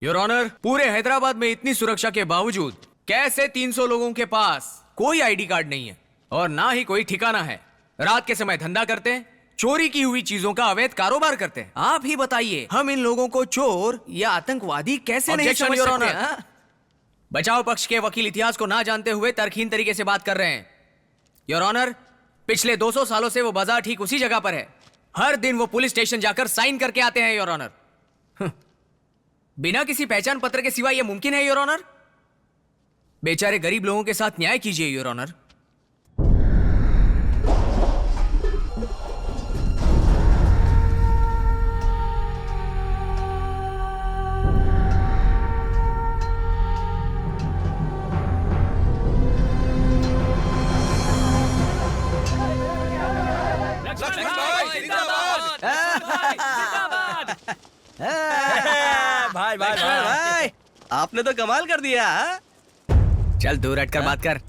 Your honour, पूरे हैदराबाद में इतनी सुरक्षा के बावजूद कैसे 300 लोगों के पास कोई आईडी कार्ड नहीं है और ना ही कोई ठिकाना है। रात के समय धंधा करते हैं, चोरी की हुई चीजों का अवैध कारोबार करते हैं। आप ही बताइए, हम इन लोगों को चोर या आतंकवादी कैसे नहीं समझ योर सकते? ऑनर। हाँ? बचाव पक्ष के वकील इतिहास को ना जानते हुए तर्कहीन तरीके से बात कर रहे हैं। योर ऑनर, पिछले 200 सालों से वो बाजार ठीक उसी जगह पर है। हर दिन वो पुलिस स्टेशन जाकर साइन करके आते हैं। योर ऑनर, बिना किसी पहचान पत्र के सिवा यह मुमकिन है? योर ऑनर, बेचारे गरीब लोगों के साथ न्याय कीजिए। योर ऑनर, भाई भाई भाई आपने तो कमाल कर दिया। हाँ? चल दूर हटकर बात कर।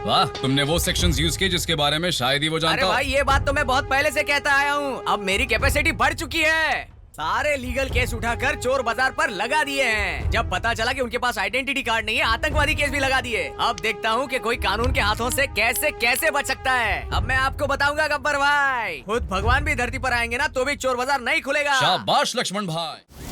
वाह, तुमने वो सेक्शंस यूज किए जिसके बारे में शायद ही वो अरे जानता हो। भाई, ये बात तो मैं बहुत पहले से कहता आया हूँ। अब मेरी कैपेसिटी बढ़ चुकी है। सारे लीगल केस उठाकर चोर बाजार पर लगा दिए हैं। जब पता चला कि उनके पास आइडेंटिटी कार्ड नहीं है, आतंकवादी केस भी लगा दिए। अब देखता हूँ कि कोई कानून के हाथों से कैसे कैसे बच सकता है। अब मैं आपको बताऊंगा गब्बर भाई, खुद भगवान भी धरती पर आएंगे ना तो भी चोर बाजार नहीं खुलेगा। शाबाश लक्ष्मण भाई।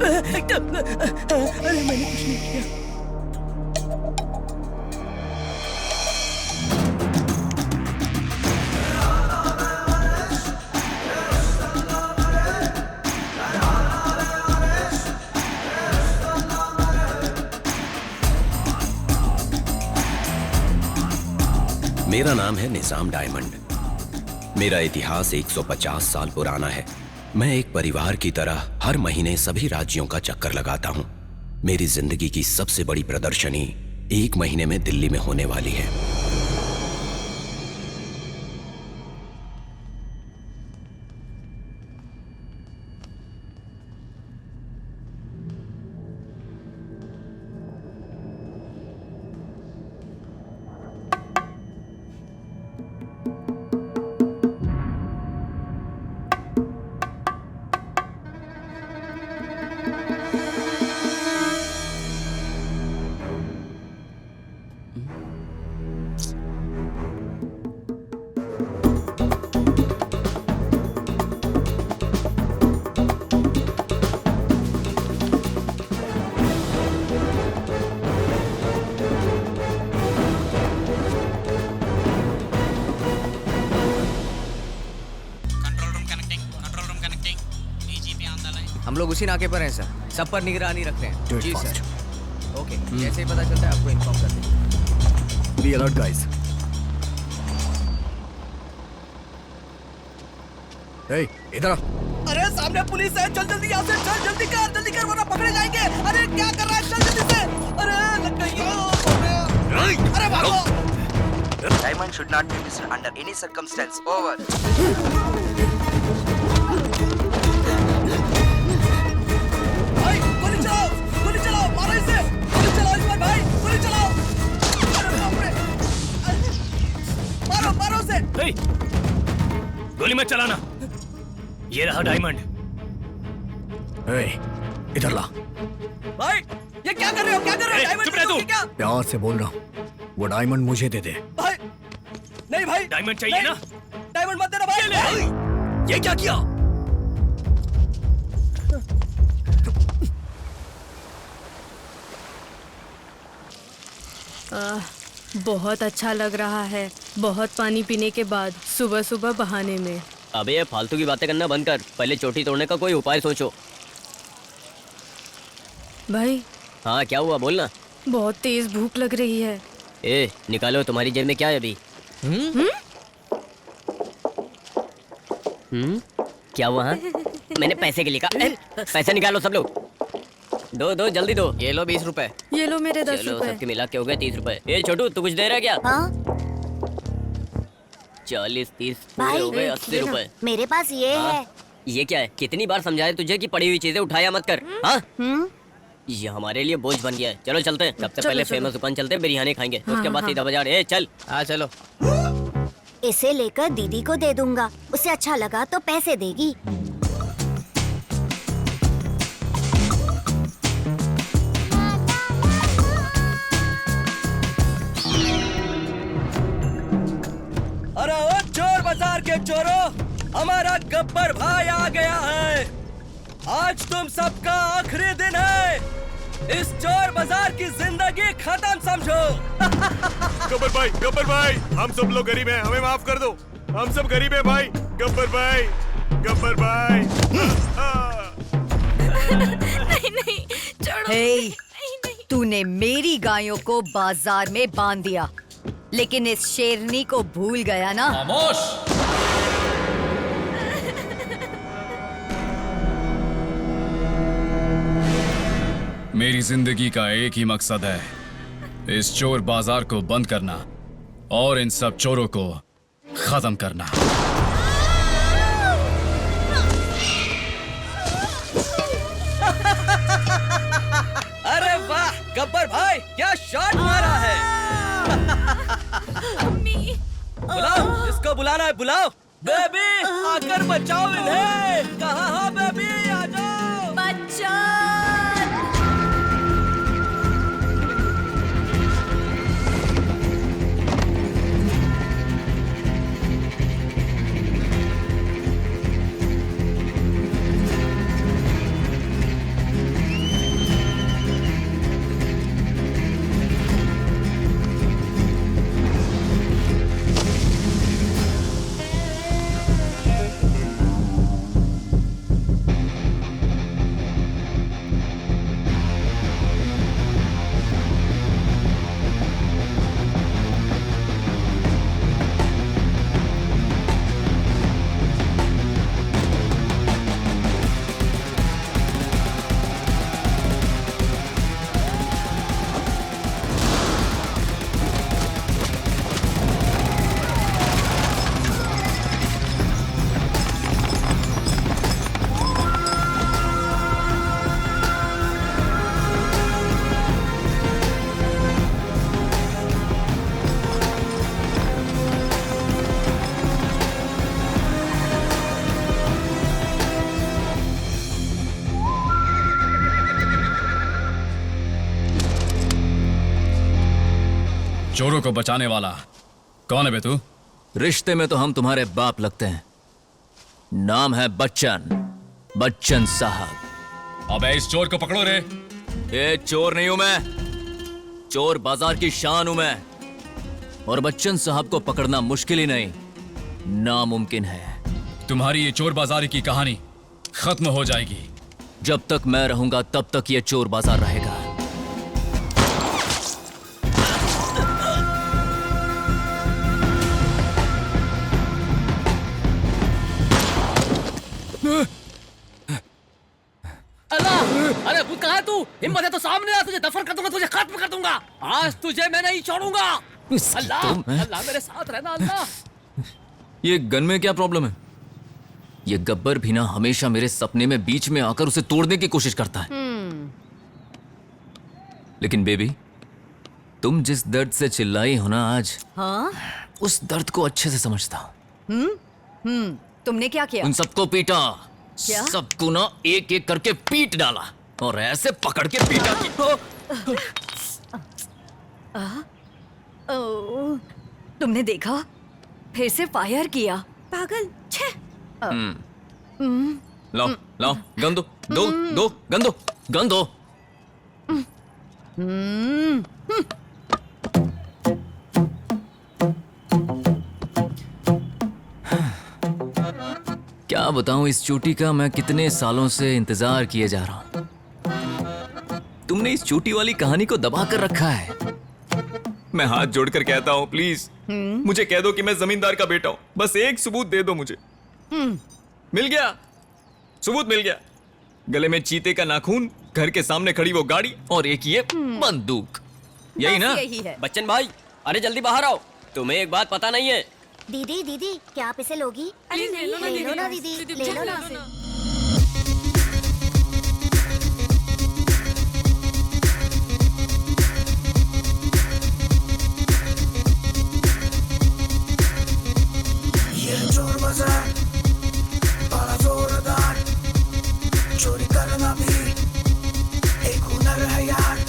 अरे मैंने कुछ नहीं किया। मेरा नाम है निजाम डायमंड। मेरा इतिहास 150 साल पुराना है। मैं एक परिवार की तरह हर महीने सभी राज्यों का चक्कर लगाता हूं। मेरी जिंदगी की सबसे बड़ी प्रदर्शनी 1 महीने में दिल्ली में होने वाली है। हम लोग उसी नाके पर हैं सर, सब पर निगरानी रखते हैं। जी सर। ओके, जैसे ही पता चलता है आपको इन्फॉर्म कर देंगे। Be alert guys. इधर। अरे सामने पुलिस है, चल जल्दी यहाँ से, चल जल्दी कर वरना पकड़े जाएंगे। अरे क्या कर रहा है, चल जल्दी से। अरे लग गई। अरे भागो। Diamond should not be missed under any circumstance. Over. भाई गोली चलाओ, मारो इसे। गोली चलाओ इस पर भाई, गोली चलाओ। अरे बाप रे। मारो उसे। गोली मत चलाना। ये रहा डायमंड। इधर ला। भाई ये क्या कर रहे हो? डायमंड चुप रह तू। क्या? प्यार से बोल रहा हूँ, वो डायमंड मुझे दे दे। भाई नहीं भाई, डायमंड चाहिए ना? डायमंड मत देना भाई। ये क्या किया? बहुत अच्छा लग रहा है, बहुत पानी पीने के बाद सुबह सुबह बहाने में। अबे ये फालतू की बातें करना बंद कर, पहले चोटी तोड़ने का कोई उपाय सोचो। भाई हाँ क्या हुआ, बोलना। बहुत तेज भूख लग रही है। ए निकालो, तुम्हारी जेब में क्या है अभी? क्या हुआ? हाँ? मैंने पैसे के लिए कहा। पैसे निकालो सब लोग, दो जल्दी दो। ये लो 20 रुपए। ये लो मेरे 10 चलो रुपए। सबके मिला के हो गए 30 रुपए। ए छोटू तू कुछ दे रहा है क्या? हाँ 40 30 भाई, हो गए 80 रुपए। मेरे पास ये है। ये क्या है? कितनी बार समझाया तुझे कि पड़ी हुई चीजें उठाया मत कर। हाँ ये हमारे लिए बोझ बन गया है। चलो चलते हैं, सबसे पहले फेमस दुकान चलते हैं, बिरयानी खाएंगे, उसके बाद सीधा बाजार। ए चल। हाँ चलो। इसे लेकर दीदी को दे दूंगा, उसे अच्छा लगा तो पैसे देगी। अरे ओ चोर बाजार के चोरों, हमारा गब्बर भाई आ गया है। आज तुम सबका आखिरी दिन है। इस चोर बाजार की जिंदगी खत्म समझो। गब्बर भाई हम सब लोग गरीब हैं, हमें माफ कर दो। हम सब गरीब हैं भाई। गब्बर भाई नहीं छोड़ो। हे, तूने मेरी गायों को बाजार में बांध दिया, लेकिन इस शेरनी को भूल गया ना? खामोश। मेरी जिंदगी का एक ही मकसद है, इस चोर बाजार को बंद करना और इन सब चोरों को खत्म करना। अरे वाह गब्बर भाई, क्या शॉट मारा है। बुलाओ, इसको बुलाना है, बुलाओ। बेबी आकर बचाओ इन्हें। कहाँ हो बेबी, आ जाओ। बच्चा चोरों को बचाने वाला कौन है बे तू? रिश्ते में तो हम तुम्हारे बाप लगते हैं। नाम है बच्चन साहब। अबे इस चोर को पकड़ो रे। ये चोर नहीं हूं मैं, चोर बाजार की शान हूं मैं। और बच्चन साहब को पकड़ना मुश्किल ही नहीं, नामुमकिन है। तुम्हारी ये चोर बाजारी की कहानी खत्म हो जाएगी। जब तक मैं रहूंगा तब तक ये चोर बाजार रहेगा। अल्लाह, अरे कहाँ है तू? हिम्मत है तो सामने आ, तुझे दफन कर दूंगा, तुझे खत्म कर दूंगा। आज तुझे मैं नहीं छोड़ूंगा। अल्लाह अल्लाह मेरे साथ रहना अल्लाह। ये गन में क्या प्रॉब्लम है? ये गब्बर भी ना हमेशा मेरे सपने में बीच में आकर उसे तोड़ने की कोशिश करता है। लेकिन बेबी, तुम जिस दर्द से चिल्लाई हो ना आज, हाँ? उस दर्द को अच्छे से समझता हूँ। तुमने क्या किया? उन सबको पीटा, क्या? सबको ना एक एक करके पीट डाला और ऐसे पकड़ के पीटा कि तुमने देखा? फिर से फायर किया। पागल। छे। लाओ लाओ गन दो, गन दो, गन दो। क्या बताऊं इस चोटी का मैं कितने सालों से इंतजार किए जा रहा हूं। तुमने इस चोटी वाली कहानी को दबा कर रखा है। मैं हाथ जोड़कर कहता हूं प्लीज मुझे कह दो कि मैं जमींदार का बेटा हूं। बस एक सबूत दे दो मुझे। मिल गया, सबूत मिल गया। गले में चीते का नाखून, घर के सामने खड़ी वो गाड़ी और एक ये बंदूक। यही ना? यही है। बच्चन भाई, अरे जल्दी बाहर आओ। तुम्हें एक बात पता नहीं है। दीदी दीदी क्या आप इसे लोगी? प्लीज ले लो ना ले लो ना दीदी, दीदी, ले लो ना। ये चोर बाजार बड़ा जोरदार, चोरी करना भी एक हुनर है यार।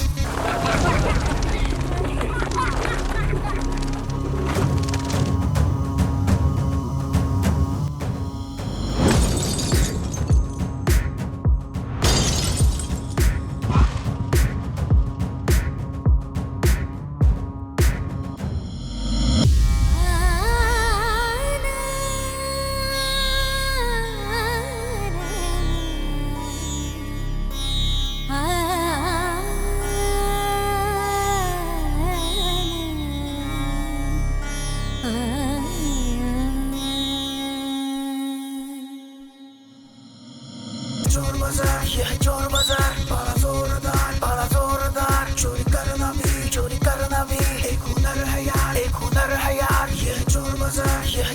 चोर बाजार, यह चोर बाजार बड़ा जोरदार, चोरी करना भी एक हुनर है यार, एक हुनर है यार। यह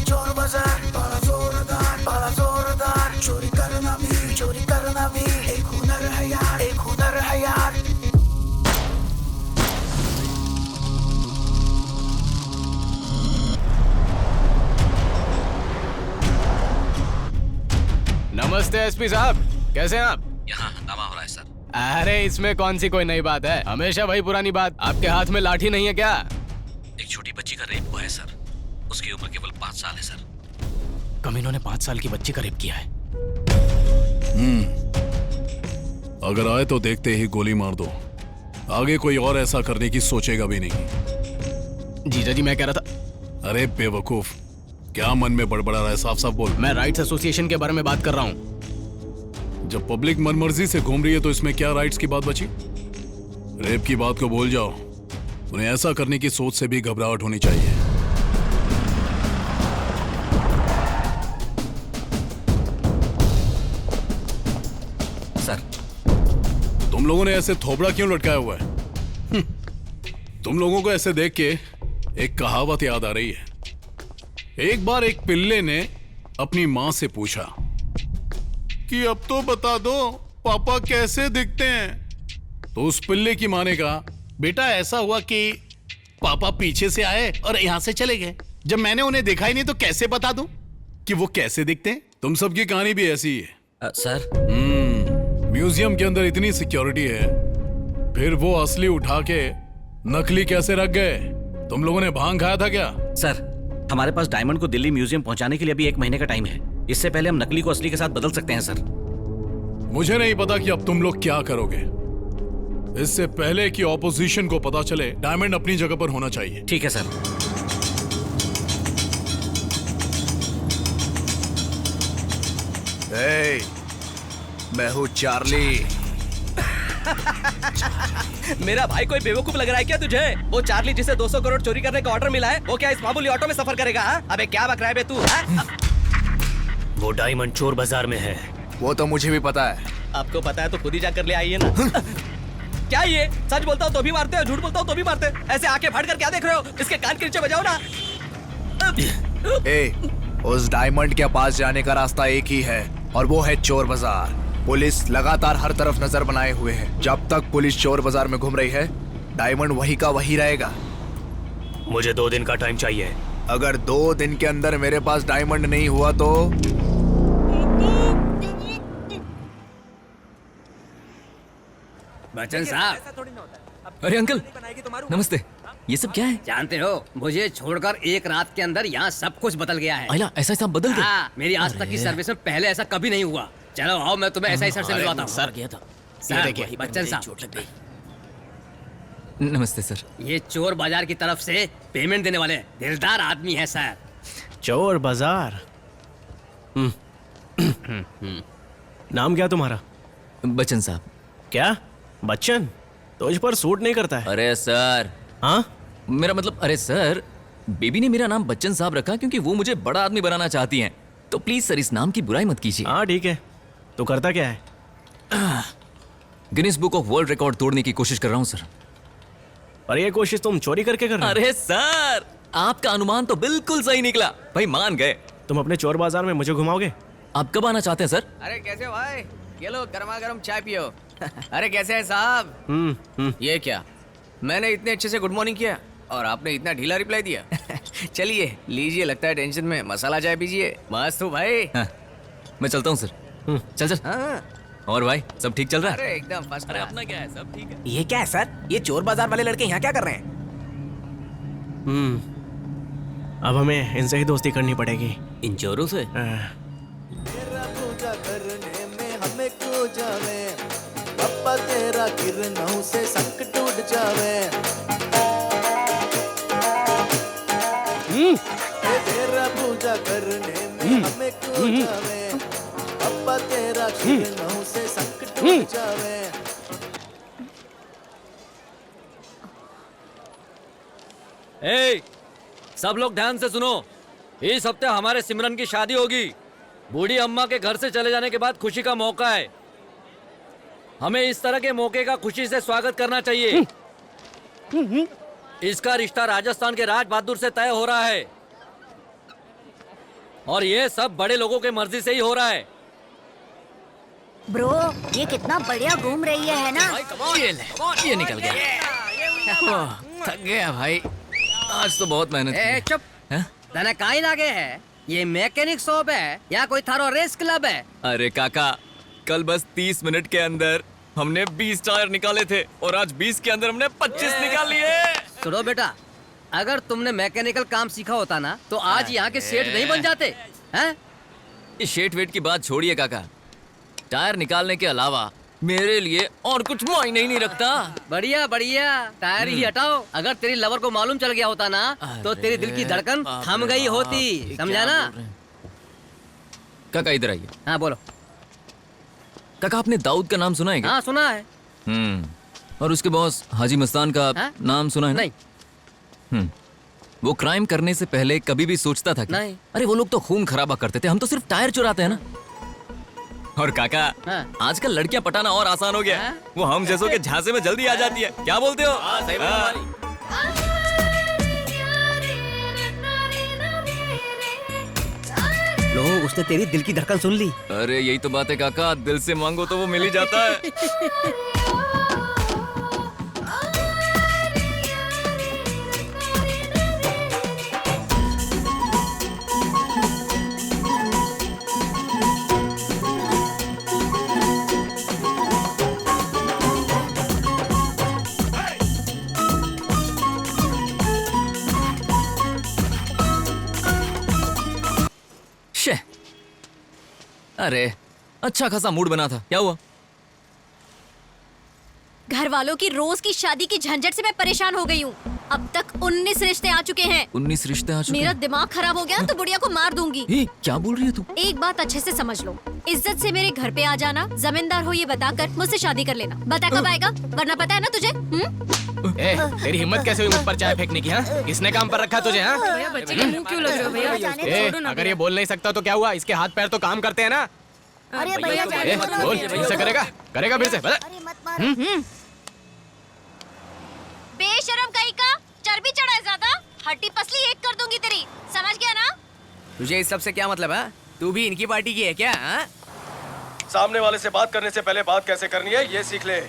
चोर बाजार बड़ा जोरदार, चोरी करना भी एक हुनर है यार, एक हुनर है यार। नमस्ते एसपी साहब, कैसे हैं आप? यहाँ हंगामा हो रहा है सर। अरे इसमें कौन सी कोई नई बात है, हमेशा वही पुरानी बात। आपके हाथ में लाठी नहीं है क्या? एक छोटी बच्ची का रेप हुआ है सर। उसकी उम्र केवल 5 साल है सर। कमीनों ने 5 साल की बच्ची का रेप किया है। अगर आए तो देखते ही गोली मार दो। आगे कोई और ऐसा करने की सोचेगा भी नहीं। जीजा जी मैं कह रहा था। अरे बेवकूफ, क्या मन में बड़बड़ा रहा है? साफ साफ बोल। मैं राइट्स एसोसिएशन के बारे में बात कर रहा हूँ। जब पब्लिक मनमर्जी से घूम रही है तो इसमें क्या राइट्स की बात बची? रेप की बात को भूल जाओ। उन्हें ऐसा करने की सोच से भी घबराहट होनी चाहिए। सर, तुम लोगों ने ऐसे थोबड़ा क्यों लटकाया हुआ है? तुम लोगों को ऐसे देख के एक कहावत याद आ रही है। एक बार एक पिल्ले ने अपनी मां से पूछा कि अब तो बता दो पापा कैसे दिखते हैं। तो उस पिल्ले की मां ने कहा, बेटा ऐसा हुआ कि पापा पीछे से आए और यहां से चले गए। जब मैंने उन्हें देखा ही नहीं तो कैसे बता दूं कि वो कैसे दिखते हैं? तुम सबकी कहानी भी ऐसी ही है। सर, म्यूजियम के अंदर इतनी सिक्योरिटी है, फिर वो असली उठा के नकली कैसे रख गए? तुम लोगों ने भांग खाया था क्या? सर, हमारे पास डायमंड को दिल्ली म्यूजियम पहुंचाने के लिए अभी 1 महीने का टाइम है। इससे पहले हम नकली को असली के साथ बदल सकते हैं सर। मुझे नहीं पता कि अब तुम लोग क्या करोगे। इससे पहले कि ऑपोजिशन को पता चले, डायमंड अपनी जगह पर होना चाहिए। ठीक है सर। मैं हूँ चार्ली। मेरा भाई कोई बेवकूफ लग रहा है क्या तुझे? वो चार्ली जिसे 200 करोड़ चोरी करने का ऑर्डर मिला है, वो क्या इस मामूली ऑटो में सफर करेगा? अबे क्या बक रहा है बे तू? वो डायमंड चोर बाजार में है। वो तो मुझे भी पता है। आपको पता है तो खुद ही जाकर ले आइए ना। क्या ये सच बोलता हूँ तो भी मारते हो, झूठ बोलता हूँ तो भी मारते? ऐसे आंखें फाड़ कर क्या देख रहे हो? इसके कान के नीचे बजाओ ना। उस डायमंड के पास जाने का रास्ता एक ही है और वो है चोर बाजार। पुलिस लगातार हर तरफ नजर बनाए हुए है। जब तक पुलिस चोर बाजार में घूम रही है, डायमंड वही का वही रहेगा। मुझे 2 दिन का टाइम चाहिए। अगर 2 दिन के अंदर मेरे पास डायमंड नहीं हुआ तो बच्चन साहब। अरे अंकल, नमस्ते। ये सब क्या है? जानते हो, मुझे छोड़कर एक रात के अंदर यहाँ सब कुछ बदल गया है। आइला, ऐसा ऐसा बदल गया? हाँ, मेरी आज तक की सर्विस में पहले ऐसा कभी नहीं हुआ। चलो आओ, मैं तुम्हें ऐसा ही सर से मिलवाता हूँ। सर गया था। सर, बच्चन साहब, चोट लग गई। नमस्ते सर। ये चोर बाजार की तरफ से पेमेंट देने वाले दिलदार आदमी है सर। चोर बाजार? नाम क्या तुम्हारा? बच्चन साहब। क्या बच्चन? तुझ पर सूट नहीं करता है। अरे सर। हाँ, मेरा मतलब, अरे सर, बेबी ने मेरा नाम बच्चन साहब रखा क्योंकि वो मुझे बड़ा आदमी बनाना चाहती हैं। तो प्लीज सर इस नाम की बुराई मत कीजिए। हाँ ठीक है। तो करता क्या है? Guinness book of world record तोड़ने की कोशिश कर रहा हूँ सर। और ये कोशिश तुम चोरी करके कर रहे हो? अरे सर, आपका अनुमान तो बिल्कुल सही निकला। भाई मान गए। तुम अपने चोर बाजार में मुझे घुमाओगे? आप कब आना चाहते हैं सर? अरे कैसे हो भाई? ये लो गर्मा गर्म चाय पियो। अरे कैसे है साहब? ये क्या, मैंने इतने अच्छे से गुड मॉर्निंग किया और आपने इतना ढीला रिप्लाई दिया। चलिए लीजिए, लगता है टेंशन में मसाला चाय पीजिए। मस्त हूँ भाई। हाँ, मैं चलता हूँ सर। चल चल। हाँ। और भाई सब ठीक चल रहा है? अरे एकदम फर्स्ट। अरे अपना क्या है, सब ठीक है। ये क्या है सर? ये चोर बाजार वाले लड़के यहाँ क्या कर रहे हैं? अब हमें इनसे ही दोस्ती करनी पड़ेगी। इन चोरों से? पूजा करने में हमें खो जावे, पप्पा तेरा किरणों से संकट टूट जावे। तेरा पूजा करने में हमें खो जावे, पप्पा तेरा किरणों से संकट टूट जावे। ए, सब लोग ध्यान से सुनो। इस हफ्ते हमारे सिमरन की शादी होगी। बूढ़ी अम्मा के घर से चले जाने के बाद खुशी का मौका है। हमें इस तरह के मौके का खुशी से स्वागत करना चाहिए। इसका रिश्ता राजस्थान के राज बहादुर से तय हो रहा है और ये सब बड़े लोगों के मर्जी से ही हो रहा है। ब्रो, ये कितना बढ़िया घूम रही है ना? ये निकल गया। थक गया भाई, आज तो बहुत मेहनत की। चुप। तने काई लागे है? ये मैकेनिक शॉप है या कोई थारो रेस क्लब है? अरे काका, कल बस 30 मिनट के अंदर हमने 20 टायर निकाले थे और आज 20 के अंदर हमने 25 निकाल लिए। सुनो बेटा, अगर तुमने मैकेनिकल काम सीखा होता ना तो आज यहाँ के सेठ नहीं बन जाते हैं? इस शेट वेट की बात छोड़िए काका, टायर निकालने के अलावा मेरे लिए और कुछ मायने ही नहीं रखता। बढ़िया बढ़िया, टायर ही हटाओ। अगर तेरी लवर को मालूम चल गया होता ना तो तेरे दिल की धड़कन थम गई होती, समझा ना? काका इधर आइए। हाँ बोलो। काका आपने दाऊद का नाम सुना है क्या? हाँ सुना है। और उसके बॉस हाजी मस्तान का नाम सुना है? नहीं। वो क्राइम करने से पहले कभी भी सोचता था कि नहीं। अरे वो लोग तो खून खराबा करते थे, हम तो सिर्फ टायर चुराते हैं ना। और काका, आजकल लड़कियां पटाना और आसान हो गया है। वो हम जैसों के झांसे में जल्दी आ जाती है। क्या बोलते हो? सही लो, उसने तेरी दिल की धड़कन सुन ली। अरे यही तो बात है काका, दिल से मांगो तो वो मिल ही जाता है। अरे अच्छा खासा मूड बना था, क्या हुआ? घर वालों की रोज की शादी की झंझट से मैं परेशान हो गई हूँ। अब तक 19 रिश्ते आ चुके हैं। 19 रिश्ते आ चुके मेरा हैं? दिमाग खराब हो गया तो बुढ़िया को मार दूंगी। क्या बोल रही है तू? एक बात अच्छे से समझ लो, इज्जत से मेरे घर पे आ जाना, जमींदार हो ये बताकर मुझसे शादी कर लेना। बता कब आएगा? वरना पता है ना तुझे। तेरी हिम्मत कैसे हुई मुझ पर चाय फेंकने की? हाँ, किसने काम पर रखा तुझे? हाँ, भैया बच्चे के मुंह क्यों लग रहे हो भैया? अगर ये बोल नहीं सकता तो क्या हुआ? इसके हाथ पैर तो काम करते हैं ना। अरे भैया बोल, फिर से करेगा फिर से। बेशरम कहीं का, चर्बी चढ़ा है ज्यादा, हड्डी पसली एक कर दूंगी तेरी, समझ गया ना? तुझे इस सब से क्या मतलब है? तू भी इनकी पार्टी की है क्या? हाँ? सामने वाले से बात करने से पहले बात कैसे करनी है ये सीख ले।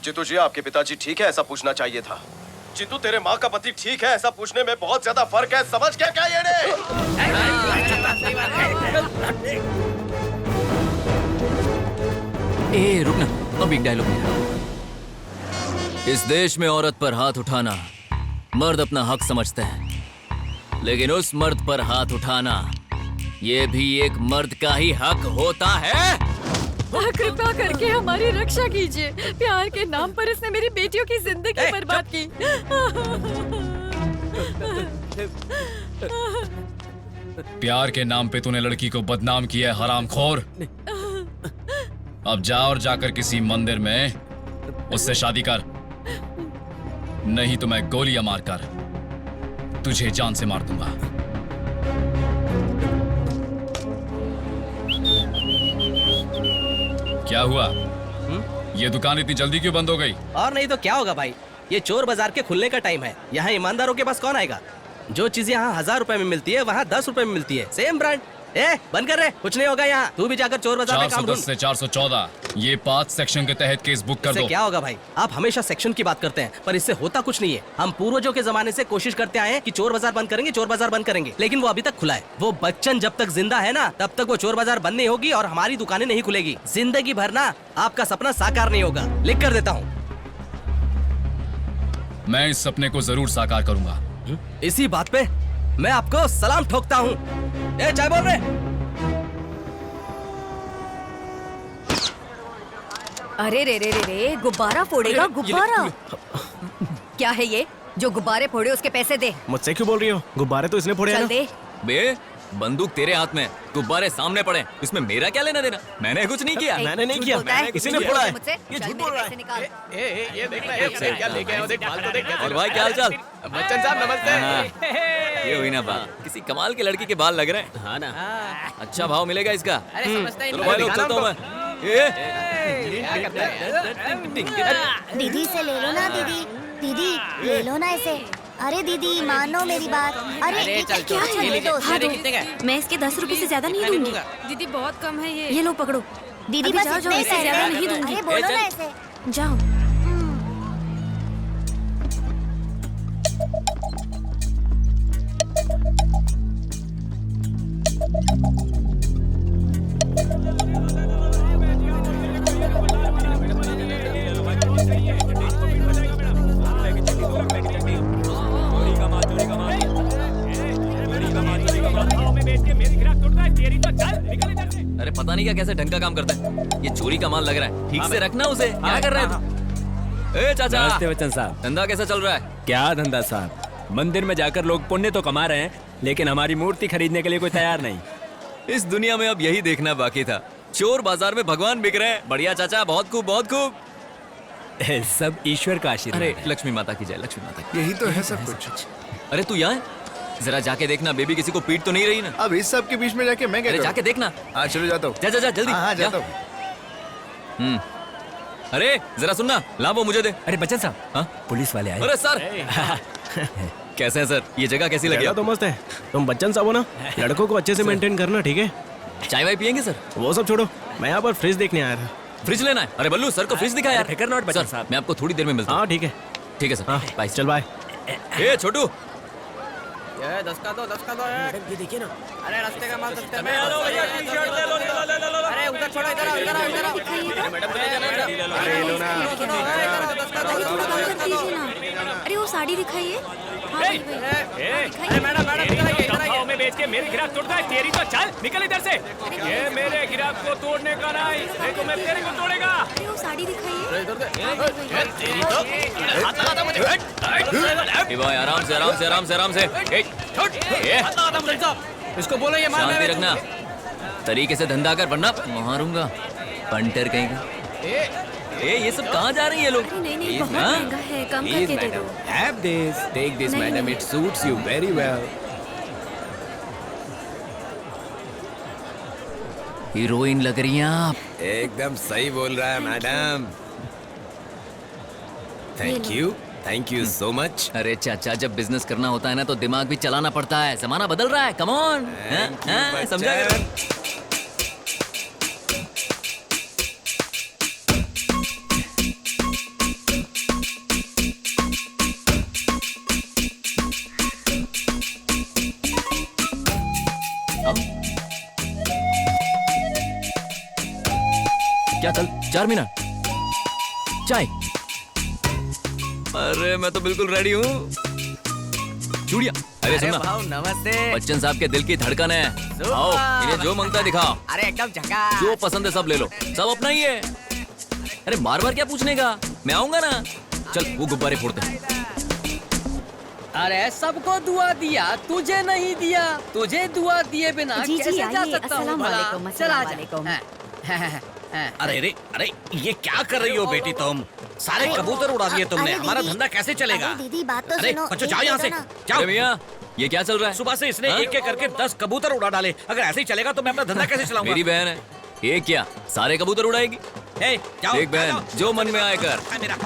चित्तू जी, आपके पिताजी ठीक है ऐसा पूछना चाहिए था। चित्तू, तेरे माँ का पति ठीक है ऐसा पूछने में बहुत ज्यादा फर्क है, समझ गया क्या ये? ए रुकना, अब एक डायलॉग है। इस देश में औरत पर हाथ उठाना मर्द अपना हक समझते हैं, लेकिन उस मर्द पर हाथ उठाना ये भी एक मर्द का ही हक होता है। कृपा करके हमारी रक्षा कीजिए। प्यार के नाम पर इसने मेरी बेटियों की जिंदगी बर्बाद की। प्यार के नाम पे तूने लड़की को बदनाम किया है, हरामखोर। अब जा और जाकर किसी मंदिर में उससे शादी कर, नहीं तो मैं गोलियां मारकर तुझे जान से मार दूंगा। क्या हुआ? ये दुकान इतनी जल्दी क्यों बंद हो गई? और नहीं तो क्या होगा भाई, ये चोर बाजार के खुलने का टाइम है। यहाँ ईमानदारों के पास कौन आएगा? जो चीज यहाँ 1000 रुपए में मिलती है वहाँ 10 रुपए में मिलती है, सेम ब्रांड। बंद कर रहे, कुछ नहीं होगा यहाँ। तू भी जाकर चोर बाजार में काम ढूंढ। 410 से 414 ये 5 सेक्शन के तहत केस बुक कर दो। क्या होगा भाई, आप हमेशा सेक्शन की बात करते हैं पर इससे होता कुछ नहीं है। हम पूर्वजों के जमाने से कोशिश करते आए हैं कि चोर बाजार बंद करेंगे, चोर बाजार बंद करेंगे, लेकिन वो अभी तक खुला है। वो बच्चन जब तक जिंदा है ना, तब तक वो चोर बाजार बंद नहीं होगी और हमारी दुकानें नहीं खुलेगी। जिंदगी भर ना आपका सपना साकार नहीं होगा। लिख कर देता हूँ। मैं इस सपने को जरूर साकार करूंगा। इसी बात पे मैं आपको सलाम ठोकता हूँ। चाय बोल रहे? अरे रे रे रे रे, गुब्बारा फोड़ेगा गुब्बारा। क्या है ये? जो गुब्बारे फोड़े उसके पैसे दे। मुझसे क्यों बोल रही हो? गुब्बारे तो इसने फोड़े हैं चल ना। दे। बे बंदूक तेरे हाथ में, गुब्बारे सामने पड़े, इसमें मेरा क्या लेना देना? मैंने कुछ नहीं किया। मैंने नहीं किया, किसी ने फोड़ा है। ये झूठ बोल रहा है। ये देख क्या लेके आए हो, देख माल तो देख। और भाई क्या हाल चाल? बच्चन साहब नमस्ते। ये हुई ना बात, किसी कमाल के लड़की के बाल लग रहे हैं। हाँ ना, अच्छा भाव मिलेगा इसका। चलो भाई लोग, चलता हूँ मैं। दीदी से ले लो ना, दीदी ले लो ना इसे। अरे दीदी मानो मेरी बात। अरे चल क्या चल कितने का? मैं इसके 10 रुपए से ज्यादा नहीं दूंगी। दीदी बहुत कम है ये। ये लो पकड़ो। दीदी अभी बस जाओ, इतने इससे ज्यादा नहीं दूंगी। अरे बोलो ना इसे। जाओ। अरे पता नहीं क्या कैसे ढंग का काम करता है। ये चोरी का माल लग रहा है, ठीक से रखना उसे। क्या कर रहे हैं? ए चाचा, नमस्ते बच्चन साहब। धंधा कैसा चल रहा है? क्या धंधा साहब, मंदिर में जाकर लोग पुण्य तो कमा रहे हैं, लेकिन हमारी मूर्ति खरीदने के लिए कोई तैयार नहीं। इस दुनिया में अब यही देखना बाकी था, चोर बाजार में भगवान बिक रहे हैं। बढ़िया चाचा, बहुत खूब बहुत खूब। सब ईश्वर का आशीर्वाद। अरे लक्ष्मी माता की जय, लक्ष्मी माता की। यही तो है सब कुछ। अरे तू यहाँ है? जरा जाके देखना, बेबी किसी को पीट तो नहीं रही ना? अब इस सब के बीच में जाके मैं क्या अरे करूं? जाके देखना। हाँ चलो जाता हूँ। जा जा जा जल्दी। हाँ जाता हूँ। अरे जरा सुनना, ला वो मुझे दे। अरे बच्चन साहब, हाँ पुलिस वाले आए। अरे सर कैसे है सर? ये जगह कैसी लगी? तो मस्त है। तुम बच्चन साहब हो ना, लड़कों को अच्छे से मेंटेन करना, ठीक है? चाय वाय पियेंगे सर? वो सब छोड़ो, मैं यहाँ पर फ्रिज देखने आया था। फ्रिज लेना है? अरे बल्लू सर को फ्रिज दिखा यार। फिकर नॉट बच्चन सर साहब। मैं आपको थोड़ी देर में मिलता हूँ। हाँ ठीक है। ठीक है सर, बाय। चल बाय। ए छोटू, 10 का दो। ये देखिए ना। अरे रास्ते का माल सस्ते में। अरे उधर छोड़ो, इधर आओ, इधर आओ, इधर आओ। अरे लो ना। अरे वो साड़ी दिखाइए। अरे मैडम में बेच के मेरे गिराक तोड़ता है, तेरी तो चल निकल इधर से। ये मेरे गिराक को तोड़ने का नहीं, देखो मैं तेरे को तोड़ेगा। अरे वो साड़ी दिखाइए। भाई आराम से आराम से आराम से आराम से। इसको बोलो ये माल शांति रखना, तरीके से धंधा कर वरना मारूंगा। पंटर कहीं का। ये सब कहाँ जा रही है लोग? नहीं बहुत महंगा है, कम करके दे दो। Have this, take this, madam. It suits you very well. Heroine लग रही हैं आप। एकदम सही बोल रहा है madam. Thank you so much. अरे चाचा, जब बिजनेस करना होता है ना तो दिमाग भी चलाना पड़ता है। जमाना बदल रहा है, कम ऑन। समझा? क्या कल 4 मिनट चाय? अरे मैं तो बिल्कुल रेडी हूँ। चूड़िया, अरे सुनना, नमस्ते। बच्चन साहब के दिल की धड़कन है। आओ, इन्हें जो मांगता है दिखाओ। अरे एकदम झकास। जो पसंद है सब ले लो, सब अपना ही है। अरे बार बार क्या पूछने का, मैं आऊंगा ना। चल वो गुब्बारे फोड़ते हैं। अरे सबको दुआ दिया, तुझे नहीं दिया। तुझे दुआ दिए बिना जी, जी, कैसे जा आइए, सकता हूँ अस्सलाम भला? वालेकुम, चला अस्सलाम जा। अरे ये क्या कर रही हो बेटी तुम? सारे कबूतर उड़ा दिए तुमने, अरे हमारा दीदी, धंधा कैसे चलेगा? अरे दीदी बात तो अरे सुनो। बच्चों एक जाओ यहाँ से, देखो ना। जाओ। अरे भैया ये क्या चल रहा है? सुबह से इसने हाँ? एक एक करके 10 कबूतर उड़ा डाले। अगर ऐसे ही चलेगा तो मैं अपना धंधा कैसे चलाऊंगा? मेरी बहन है, ये क्या सारे कबूतर उड़ाएगी? हे, जाओ, देख बहन, जाओ। जो मन में आए कर। मेरा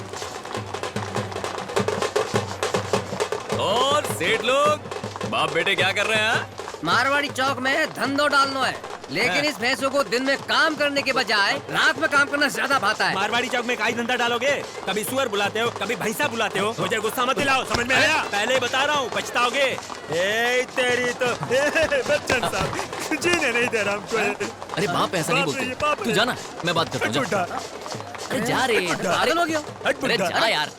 और सेठ लोग बाप बेटे क्या कर रहे हैं? मारवाड़ी चौक में धंधो डालना है, लेकिन इस भैंसों को दिन में काम करने के बजाय रात में काम करना ज्यादा भाता है। मारवाड़ी चौक में काई धंधा डालोगे? कभी सुअर बुलाते हो, कभी भैंसा बुलाते हो। मुझे गुस्सा मत दिलाओ, समझ में आया? पहले ही बता रहा हूँ, पछताओगे। ए तेरी तो बच्चन साहब जीने नहीं दे रहा हमको। अरे बाप ऐसा नहीं बोलते। तू जाना, मैं बात करता हूँ। जा। अरे जा रे, पागल हो गया? अरे जा यार।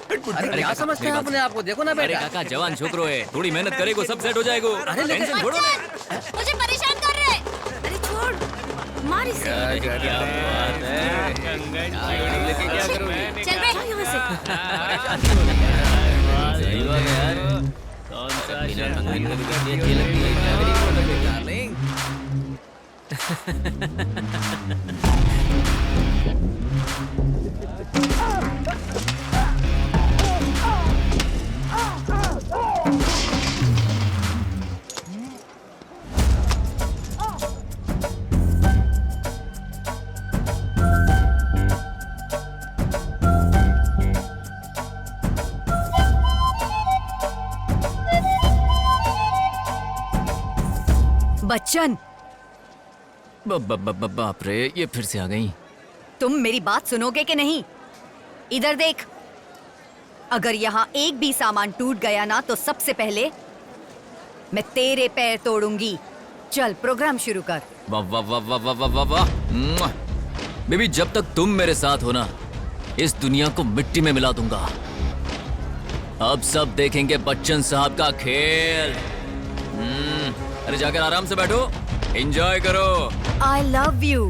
अरे क्या समझते हैं अपने आप को? देखो ना अरे बेटा। काका जवान छोकरो है, थोड़ी मेहनत करेगो सब सेट हो जाएगो। अरे लेकिन टेंशन छोड़ो ना। मुझे परेशान कर रहे हैं। अरे छोड़, मार इसे। क्या बात है? लेके क्या करोगे? चल बे यहाँ से। सही बात है यार। कौन सा बिना कंगन के भी अच्छी लगती है क्या करेगी डार्लिंग? बच्चन, बाप रे, ये फिर से आ गई। तुम मेरी बात सुनोगे कि नहीं? इधर देख, अगर यहाँ एक भी सामान टूट गया ना तो सबसे पहले मैं तेरे पैर तोड़ूंगी। चल प्रोग्राम शुरू कर। वाह वाह वाह वाह वाह वाह वाह वाह। मुआ। बेबी जब तक तुम मेरे साथ हो ना, इस दुनिया को मिट्टी में मिला दूंगा। अब सब देखेंगे बच्चन साहब का खेल। अरे जाकर आराम से बैठो, एंजॉय करो। I love you.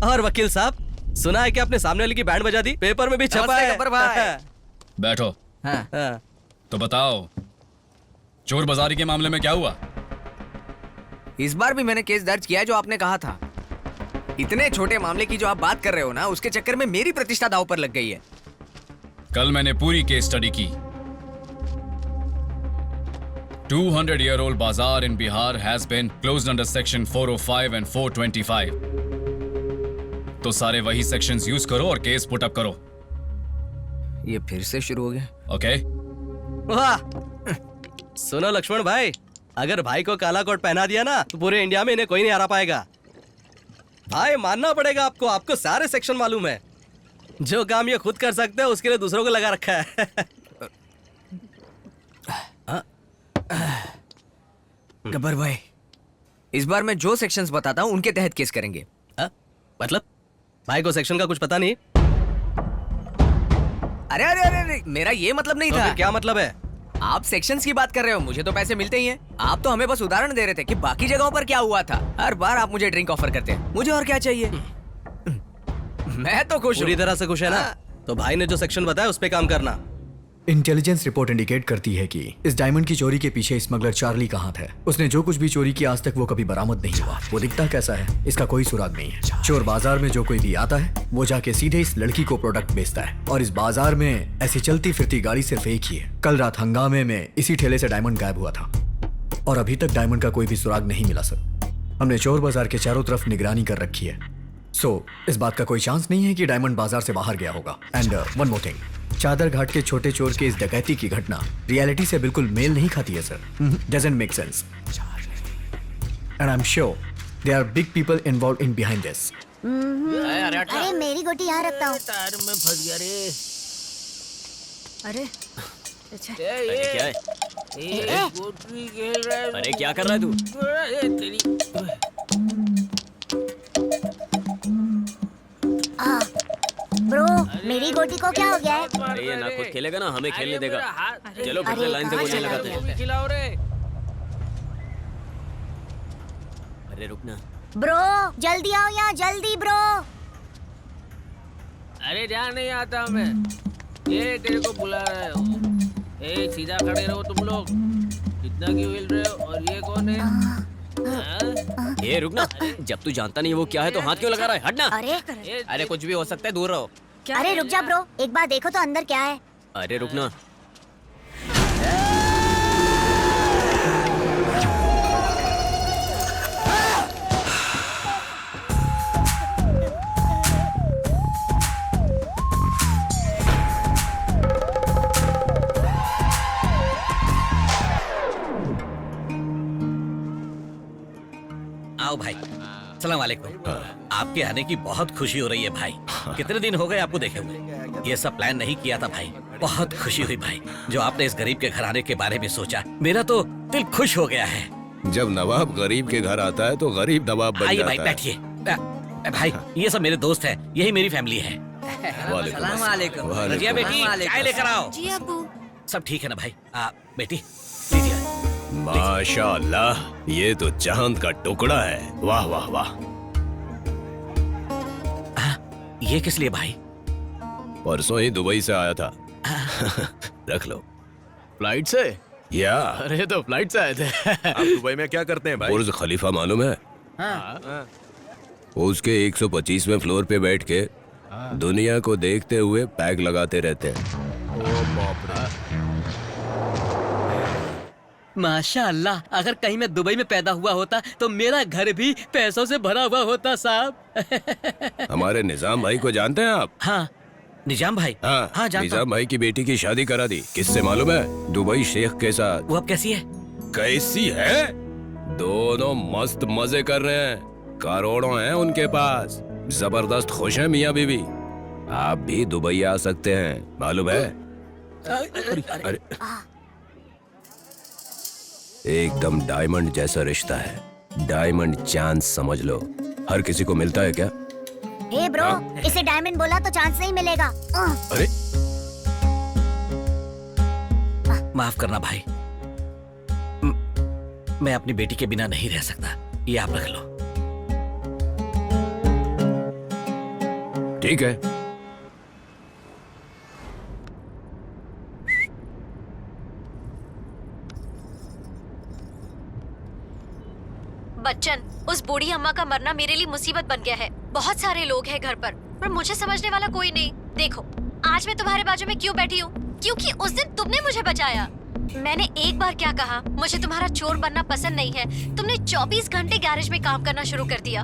और वकील साहब, सुना है कि आपने सामने वाले की बैंड बजा दी, पेपर में भी छपा है। गब्बर भाई। बैठो। हाँ। तो बताओ, चोर बाजारी के मामले में क्या हुआ? इस बार भी मैंने केस दर्ज किया है जो आपने कहा था। इतने छोटे मामले की जो आप बात कर रहे हो ना, उसके चक्कर में मेरी प्रतिष्ठा दांव पर लग गई है। कल मैंने पूरी केस स्टडी की। 200-year-old bazaar in Bihar has been closed under section 405 and 425. तो सारे वही सेक्शंस यूज करो और केस पुट अप करो। ये फिर से शुरू हो गया। ओके? वाह, सुनो लक्ष्मण भाई, अगर भाई को काला कोट पहना दिया ना तो पूरे इंडिया में इन्हें कोई नहीं हरा पाएगा। भाई मानना पड़ेगा आपको, आपको सारे सेक्शन मालूम है। जो काम ये खुद कर सकते हैं उसके लिए दूसरों को लगा रखा है। गब्बर भाई, इस बार मैं जो सेक्शंस बताता हूँ उनके तहत केस करेंगे। मतलब भाई को सेक्शन का कुछ पता नहीं? अरे अरे अरे, अरे मेरा ये मतलब नहीं तो था। फिर क्या मतलब है? आप सेक्शंस की बात कर रहे हो, मुझे तो पैसे मिलते ही हैं। आप तो हमें बस उदाहरण दे रहे थे कि बाकी जगहों पर क्या हुआ था। हर बार आप मुझे ड्रिंक ऑफर करते हैं, मुझे और क्या चाहिए? मैं तो खुश हूँ। पूरी तरह से खुश है ना? तो भाई ने जो सेक्शन बताया उस पे काम करना। इंटेलिजेंस रिपोर्ट इंडिकेट करती है कि इस डायमंड की चोरी के पीछे स्मगलर चार्ली का हाथ है। उसने जो कुछ भी चोरी किया आज तक वो कभी बरामद नहीं हुआ। वो दिखता कैसा है इसका कोई सुराग नहीं है। चोर बाजार में जो कोई भी आता है वो जाके सीधे इस लड़की को प्रोडक्ट बेचता है और इस बाजार में ऐसी चलती फिरती गाड़ी सिर्फ एक ही है। कल रात हंगामे में इसी ठेले से डायमंड गायब हुआ था और अभी तक डायमंड का कोई भी सुराग नहीं मिला सर। हमने चोर बाजार के चारों तरफ निगरानी कर रखी है। इस बात का कोई चांस नहीं है कि डायमंड बाजार से बाहर गया होगा। एंड वन मोर थिंग, चादर घाट के छोटे चोर के इस डकैती की घटना रियलिटी से बिल्कुल मेल नहीं खाती है sir. Doesn't make sense and I am sure there are big people involved in behind this. अरे मेरी गोटी यहाँ रखता हूँ। तार में फंस गया रे। अरे अरे क्या है? गोटी खेल रहा है। अरे क्या कर रहा है तू? ब्रो मेरी गोटी को क्या हो गया है? अरे ये ना खुद खेलेगा ना हमें खेलने देगा। चलो फिर से लाइन से गोलियां लगाते हैं। खिलाओ रे। अरे रुकना। ब्रो जल्दी आओ यहाँ, जल्दी ब्रो। अरे ध्यान नहीं आता हमें। ये तेरे को बुला रहा है। ए सीधा खड़े रहो तुम लोग। कितना क्यों हिल रहे हो? और ये कौन है? ये रुकना। जब तू जानता नहीं वो क्या है तो हाथ क्यों लगा रहा है? हटना। अरे कुछ भी हो सकता है, दूर रहो। अरे रुक जा ब्रो, एक बार देखो तो अंदर क्या है। अरे रुकना। आओ भाई। सलाम वालेकुम। आपके आने की बहुत खुशी हो रही है भाई। कितने दिन हो गए आपको देखे हुए। ये सब प्लान नहीं किया था भाई। बहुत खुशी हुई भाई जो आपने इस गरीब के घर आने के बारे में सोचा। मेरा तो दिल खुश हो गया है। जब नवाब गरीब के घर आता है तो गरीब नवाब बन आइए जाता भाई है। बैठिए। भाई ये सब मेरे दोस्त हैं, यही मेरी फैमिली है। वालेकुम। रजिया बेटी चाय लेकर आओ। जी अब्बू। सब ठीक है ना भाई? बेटी लीजिए। माशाअल्लाह, ये तो चांद का टुकड़ा है। वाह वाह वाह। ये किस लिए भाई? परसों ही दुबई से आया था। रख लो। फ्लाइट से? या अरे तो फ्लाइट से आए थे। आप दुबई में क्या करते हैं भाई? बुर्ज खलीफा मालूम है? हाँ। उसके 125वें फ्लोर पे बैठ के दुनिया को देखते हुए पैक लगाते रहते हैं। माशाअल्लाह, अगर कहीं मैं दुबई में पैदा हुआ होता तो मेरा घर भी पैसों से भरा हुआ होता साहब। हमारे निजाम भाई को जानते हैं आप? हाँ निजाम भाई। हाँ जानता निजाम भाई की बेटी की शादी करा दी। किससे मालूम है? दुबई शेख के साथ। वो अब कैसी है? कैसी है? दोनों मस्त मजे कर रहे हैं। करोड़ों हैं उनके पास। जबरदस्त खुश हैं मियाँ बीवी। आप भी दुबई आ सकते हैं, मालूम है? अरे एकदम डायमंड जैसा रिश्ता है। डायमंड चांस समझ लो। हर किसी को मिलता है क्या? हे ब्रो, इसे डायमंड बोला तो चांस नहीं मिलेगा। अरे माफ करना भाई, मैं अपनी बेटी के बिना नहीं रह सकता। ये आप रख लो। ठीक है। बच्चन, उस बूढ़ी अम्मा का मरना मेरे लिए मुसीबत बन गया है। बहुत सारे लोग हैं घर पर मुझे समझने वाला कोई नहीं। देखो, आज मैं तुम्हारे बाजू में क्यों बैठी हूँ? क्योंकि उस दिन तुमने मुझे बचाया। मैंने एक बार क्या कहा, मुझे तुम्हारा चोर बनना पसंद नहीं है। तुमने 24 घंटे गैरेज में काम करना शुरू कर दिया।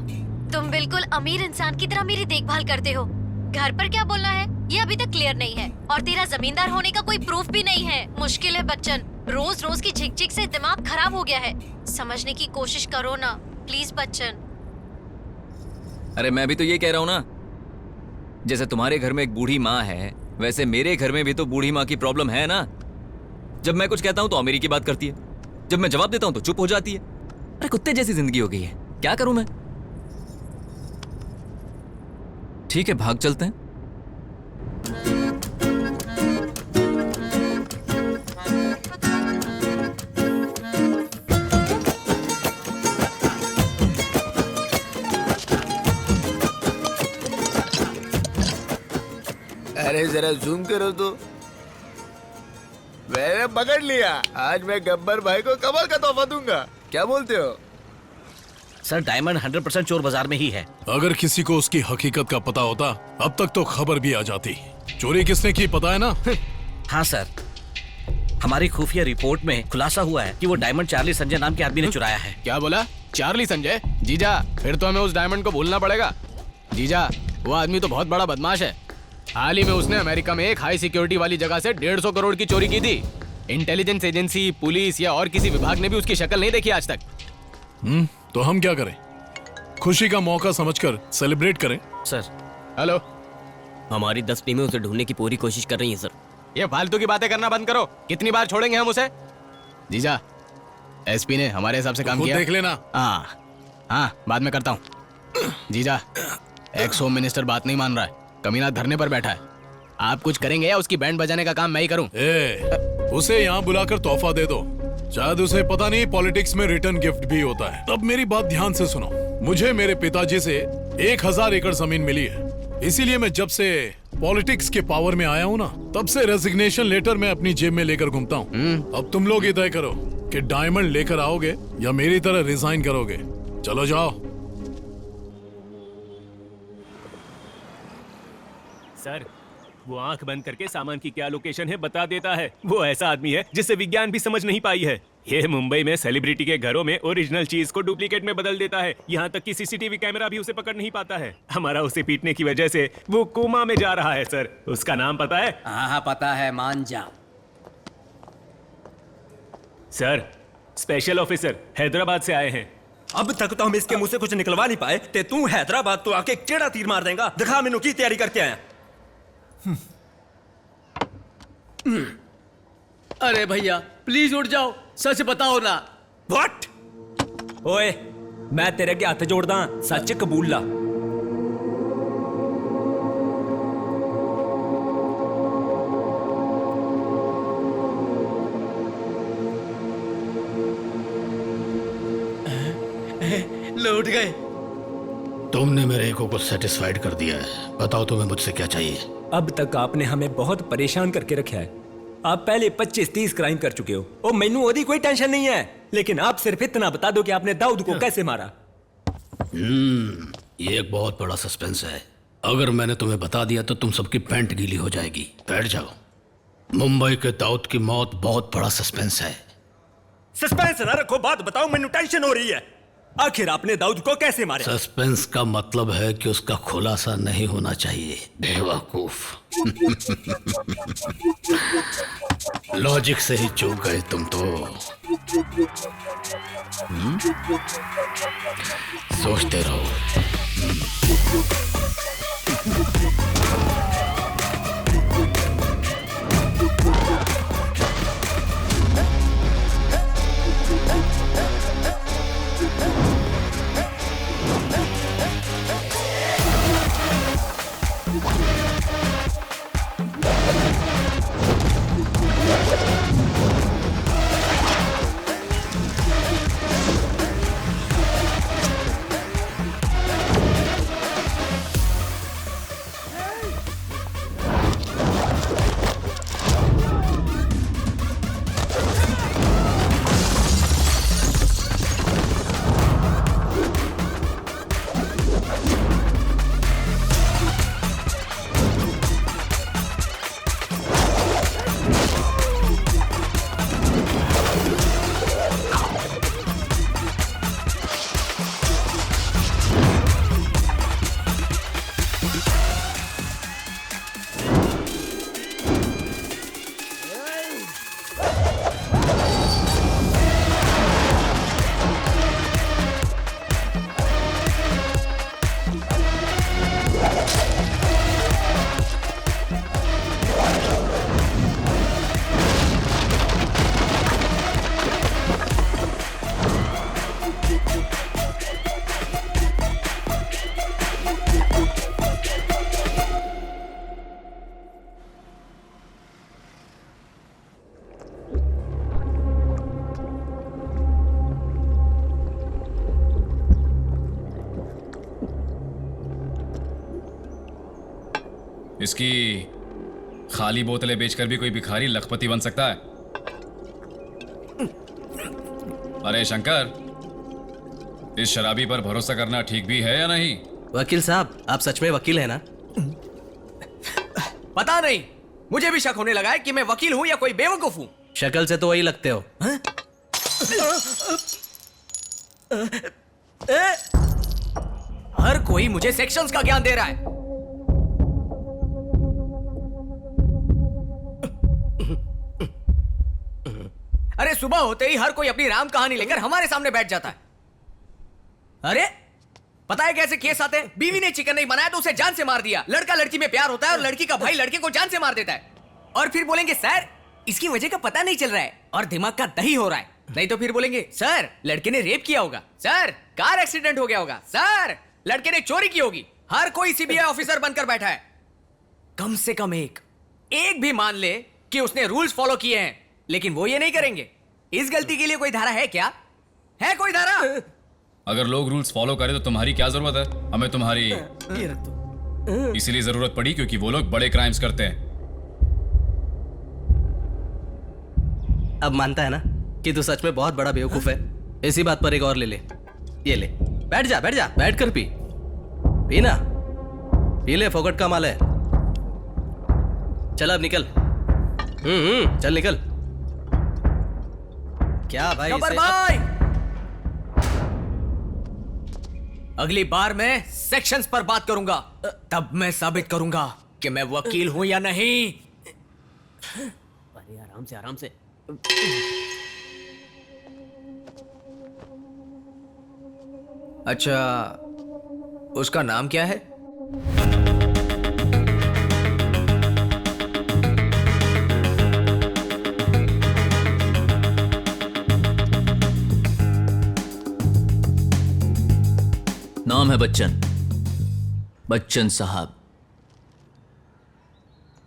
तुम बिल्कुल अमीर इंसान की तरह मेरी देखभाल करते हो। घर पर क्या बोलना है ये अभी तक क्लियर नहीं है, और तेरा जमींदार होने का कोई प्रूफ भी नहीं है। मुश्किल है बच्चन, रोज रोज की झिकझिक से दिमाग खराब हो गया है। समझने की कोशिश करो ना प्लीज बच्चन। अरे मैं भी तो ये कह रहा हूँ ना, जैसे तुम्हारे घर में एक बूढ़ी माँ है वैसे मेरे घर में भी तो बूढ़ी माँ की प्रॉब्लम है ना। जब मैं कुछ कहता हूँ तो अमीरी की बात करती है, जब मैं जवाब देता हूँ तो चुप हो जाती है। अरे कुत्ते जैसी जिंदगी हो गई है, क्या करूं मैं? ठीक है भाग चलते हैं। अरे जरा जूम करो तो। मैंने पकड़ लिया। आज मैं गब्बर भाई को कमल का तोहफा दूंगा। क्या बोलते हो? सर डायमंड 100% चोर बाजार में ही है। अगर किसी को उसकी हकीकत का पता होता अब तक तो खबर भी आ जाती। चोरी किसने की पता है ना? हाँ सर, हमारी खुफिया रिपोर्ट में खुलासा हुआ है कि वो डायमंड चार्ली संजय नाम के आदमी ने चुराया है। क्या बोला? चार्ली संजय? जीजा, फिर तो हमें उस डायमंड को भूलना पड़ेगा। जीजा, वो आदमी तो बहुत बड़ा बदमाश है। हाल ही में उसने अमेरिका में एक हाई सिक्योरिटी वाली जगह से 150 करोड़ की चोरी की थी। इंटेलिजेंस एजेंसी, पुलिस या और किसी विभाग ने भी उसकी शक्ल नहीं देखी आज तक। तो हम क्या करें? खुशी का मौका समझकर सेलिब्रेट करें। सर हेलो, हमारी 10 टीमें उसे ढूंढने की पूरी कोशिश कर रही हैं सर। ये फालतू की बातें करना बंद करो। कितनी बार छोड़ेंगे हम उसे? जीजा, एसपी ने हमारे हिसाब से काम किया। देख लेना। हाँ, बाद में करता हूँ। जीजा, एक्स होम मिनिस्टर बात नहीं मान रहा है। कमीना धरने पर बैठा है। आप कुछ करेंगे या उसकी बैंड बजाने का काम मैं ही करूं? उसे यहाँ बुलाकर तोहफा दे दो। शायद उसे पता नहीं पॉलिटिक्स में रिटर्न गिफ्ट भी होता है। तब मेरी बात ध्यान से सुनो। मुझे मेरे पिताजी से 1000 एकड़ जमीन मिली है। इसीलिए मैं जब से पॉलिटिक्स के पावर में आया हूँ ना, तब से रेजिग्नेशन लेटर मैं अपनी जेब में लेकर घूमता हूँ। अब तुम लोग ही तय करो कि डायमंड लेकर आओगे या मेरी तरह रिजाइन करोगे। चलो जाओ। सर, वो आंख बंद करके सामान की क्या लोकेशन है बता देता है। वो ऐसा आदमी है जिसे विज्ञान भी समझ नहीं पाई है। ये मुंबई में सेलिब्रिटी के घरों में ओरिजिनल चीज को डुप्लीकेट में बदल देता है। यहाँ तक कि सीसीटीवी कैमरा भी उसे पकड़ नहीं पाता है। हमारा उसे पीटने की वजह से वो कोमा में जा रहा है सर। उसका नाम पता है? हाँ पता है, मान जा। सर, स्पेशल ऑफिसर हैदराबाद से आए हैं। अब तक तो हम इसके मुंह से कुछ निकलवा नहीं पाए ते तू हैदराबाद तो आके केड़ा तीर मार देगा। दिखा मैनू की तैयारी करके आया। अरे भैया प्लीज उठ जाओ, सच बताओ ना। व्हाट? ओए, मैं तेरे अगे हाथ जोड़दा, सच कबूल ला। लौट गए। तुमने मेरे ईगो को सेटिस्फाइड कर दिया है। बताओ तुम्हें मुझसे क्या चाहिए? अब तक आपने हमें बहुत परेशान करके रखा है। आप पहले 25-30 क्राइम कर चुके हो। ओ मैनू ओदी कोई टेंशन नहीं है, लेकिन आप सिर्फ इतना बता दो कि आपने दाऊद को कैसे मारा। ये एक बहुत बड़ा सस्पेंस है। अगर मैंने तुम्हें बता दिया तो तुम सबकी पैंट गीली हो जाएगी। बैठ जाओ। मुंबई के दाऊद की मौत बहुत बड़ा सस्पेंस है। सस्पेंस ना रखो, बात बताओ, मैनू टेंशन हो रही है। आखिर आपने दाऊद को कैसे मारा? सस्पेंस का मतलब है कि उसका खुलासा नहीं होना चाहिए, बेवकूफ। लॉजिक से ही चूक गए तुम तो। सोचते रहो। इसकी खाली बोतलें बेचकर भी कोई भिखारी लखपति बन सकता है? अरे शंकर, इस शराबी पर भरोसा करना ठीक भी है या नहीं? वकील साहब, आप सच में वकील हैं ना? पता नहीं, मुझे भी शक होने लगा है कि मैं वकील हूं या कोई बेवकूफ हूं। शक्ल से तो वही लगते हो। हर कोई मुझे सेक्शंस का ज्ञान दे रहा है। अरे सुबह होते ही हर कोई अपनी राम कहानी लेकर हमारे सामने बैठ जाता है। अरे पता है कैसे केस आते हैं? बीवी ने चिकन नहीं बनाया तो उसे जान से मार दिया। लड़का लड़की में प्यार होता है और लड़की का भाई लड़के को जान से मार देता है। और फिर बोलेंगे सर इसकी वजह का पता नहीं चल रहा है और दिमाग का दही हो रहा है। नहीं तो फिर बोलेंगे सर लड़के ने रेप किया होगा, सर कार एक्सीडेंट हो गया होगा, सर लड़के ने चोरी की होगी। हर कोई सीबीआई ऑफिसर बनकर बैठा है। कम से कम एक भी मान ले कि उसने रूल्स फॉलो किए हैं, लेकिन वो ये नहीं करेंगे। इस गलती के लिए कोई धारा है क्या? है कोई धारा? अगर लोग रूल्स फॉलो करें तो तुम्हारी क्या जरूरत है? हमें तुम्हारी इसीलिए जरूरत पड़ी क्योंकि वो लोग बड़े क्राइम्स करते हैं। अब मानता है ना कि तू सच में बहुत बड़ा बेवकूफ है। इसी बात पर एक और ले ले। ये ले, बैठ जा बैठ कर पी ना, पी ले, फोकट का माल है। चल अब निकल। चल निकल। क्या भाई गब्बर भाई, अगली बार मैं सेक्शंस पर बात करूंगा, तब मैं साबित करूंगा कि मैं वकील हूं या नहीं। अरे आराम से। अच्छा, उसका नाम क्या है? नाम है बच्चन साहब।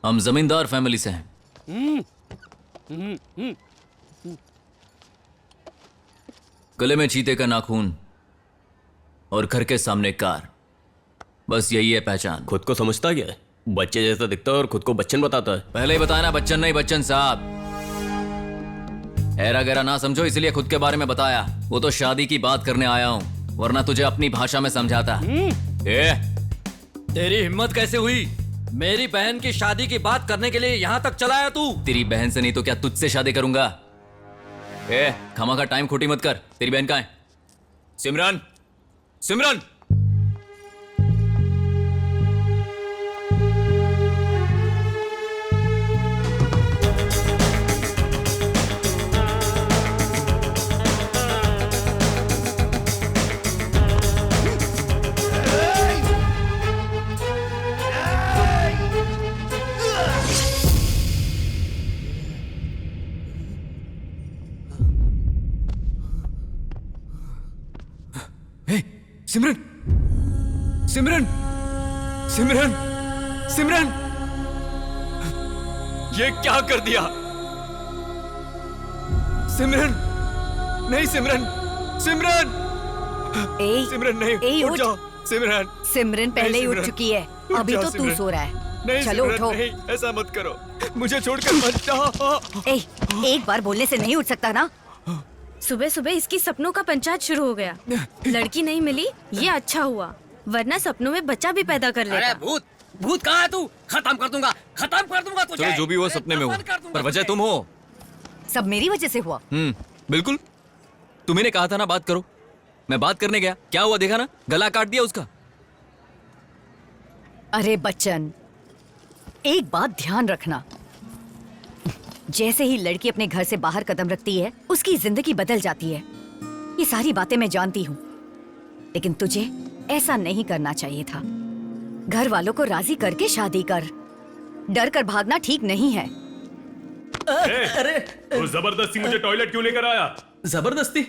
हम जमींदार फैमिली से हैं। गले में चीते का नाखून और घर के सामने कार, बस यही है पहचान। खुद को समझता क्या है? बच्चे जैसा दिखता है और खुद को बच्चन बताता है। पहले ही बताया ना, बच्चन नहीं बच्चन साहब। ऐरा गैरा ना समझो इसलिए खुद के बारे में बताया। वो तो शादी की बात करने आया हूं, वरना तुझे अपनी भाषा में समझाता। तेरी हिम्मत कैसे हुई मेरी बहन की शादी की बात करने के लिए यहाँ तक चला आया तू? तेरी बहन से नहीं तो क्या तुझसे शादी करूंगा? खमा का टाइम खोटी मत कर। तेरी बहन कहाँ है? सिमरन, सिमरन। सिमरन, सिमरन, सिमरन, सिमरन, ये क्या कर दिया? सिमरन, नहीं सिमरन, सिमरन, सिमरन नहीं, उठ जाओ सिमरन। सिमरन पहले ही उठ चुकी है, अभी तो तू सो रहा है। नहीं चलो सिमरन, उठो। नहीं, ऐसा मत करो, मुझे छोड़कर मत जाओ। एक बार बोलने से नहीं उठ सकता ना? सुबह सुबह इसकी सपनों का पंचायत शुरू हो गया। लड़की नहीं मिली, ये अच्छा हुआ, वरना सपनों में बच्चा भी पैदा कर लेता। अरे भूत कहाँ है तू? खत्म कर दूंगा तुझे। चलो जो भी हुआ सपने में हुआ, पर वजह तुम हो। सब मेरी वजह से हुआ। बिल्कुल, तुम्ही ने कहा था ना बात करो। मैं बात करने गया, क्या हुआ देखा ना, गला काट दिया उसका। अरे बच्चन, एक बात ध्यान रखना, जैसे ही लड़की अपने घर से बाहर कदम रखती है उसकी जिंदगी बदल जाती है। ये सारी बातें मैं जानती हूँ, लेकिन तुझे ऐसा नहीं करना चाहिए था। घर वालों को राजी करके शादी कर। डर कर भागना ठीक नहीं है। अरे तो जबरदस्ती मुझे टॉयलेट क्यों लेकर आया? जबरदस्ती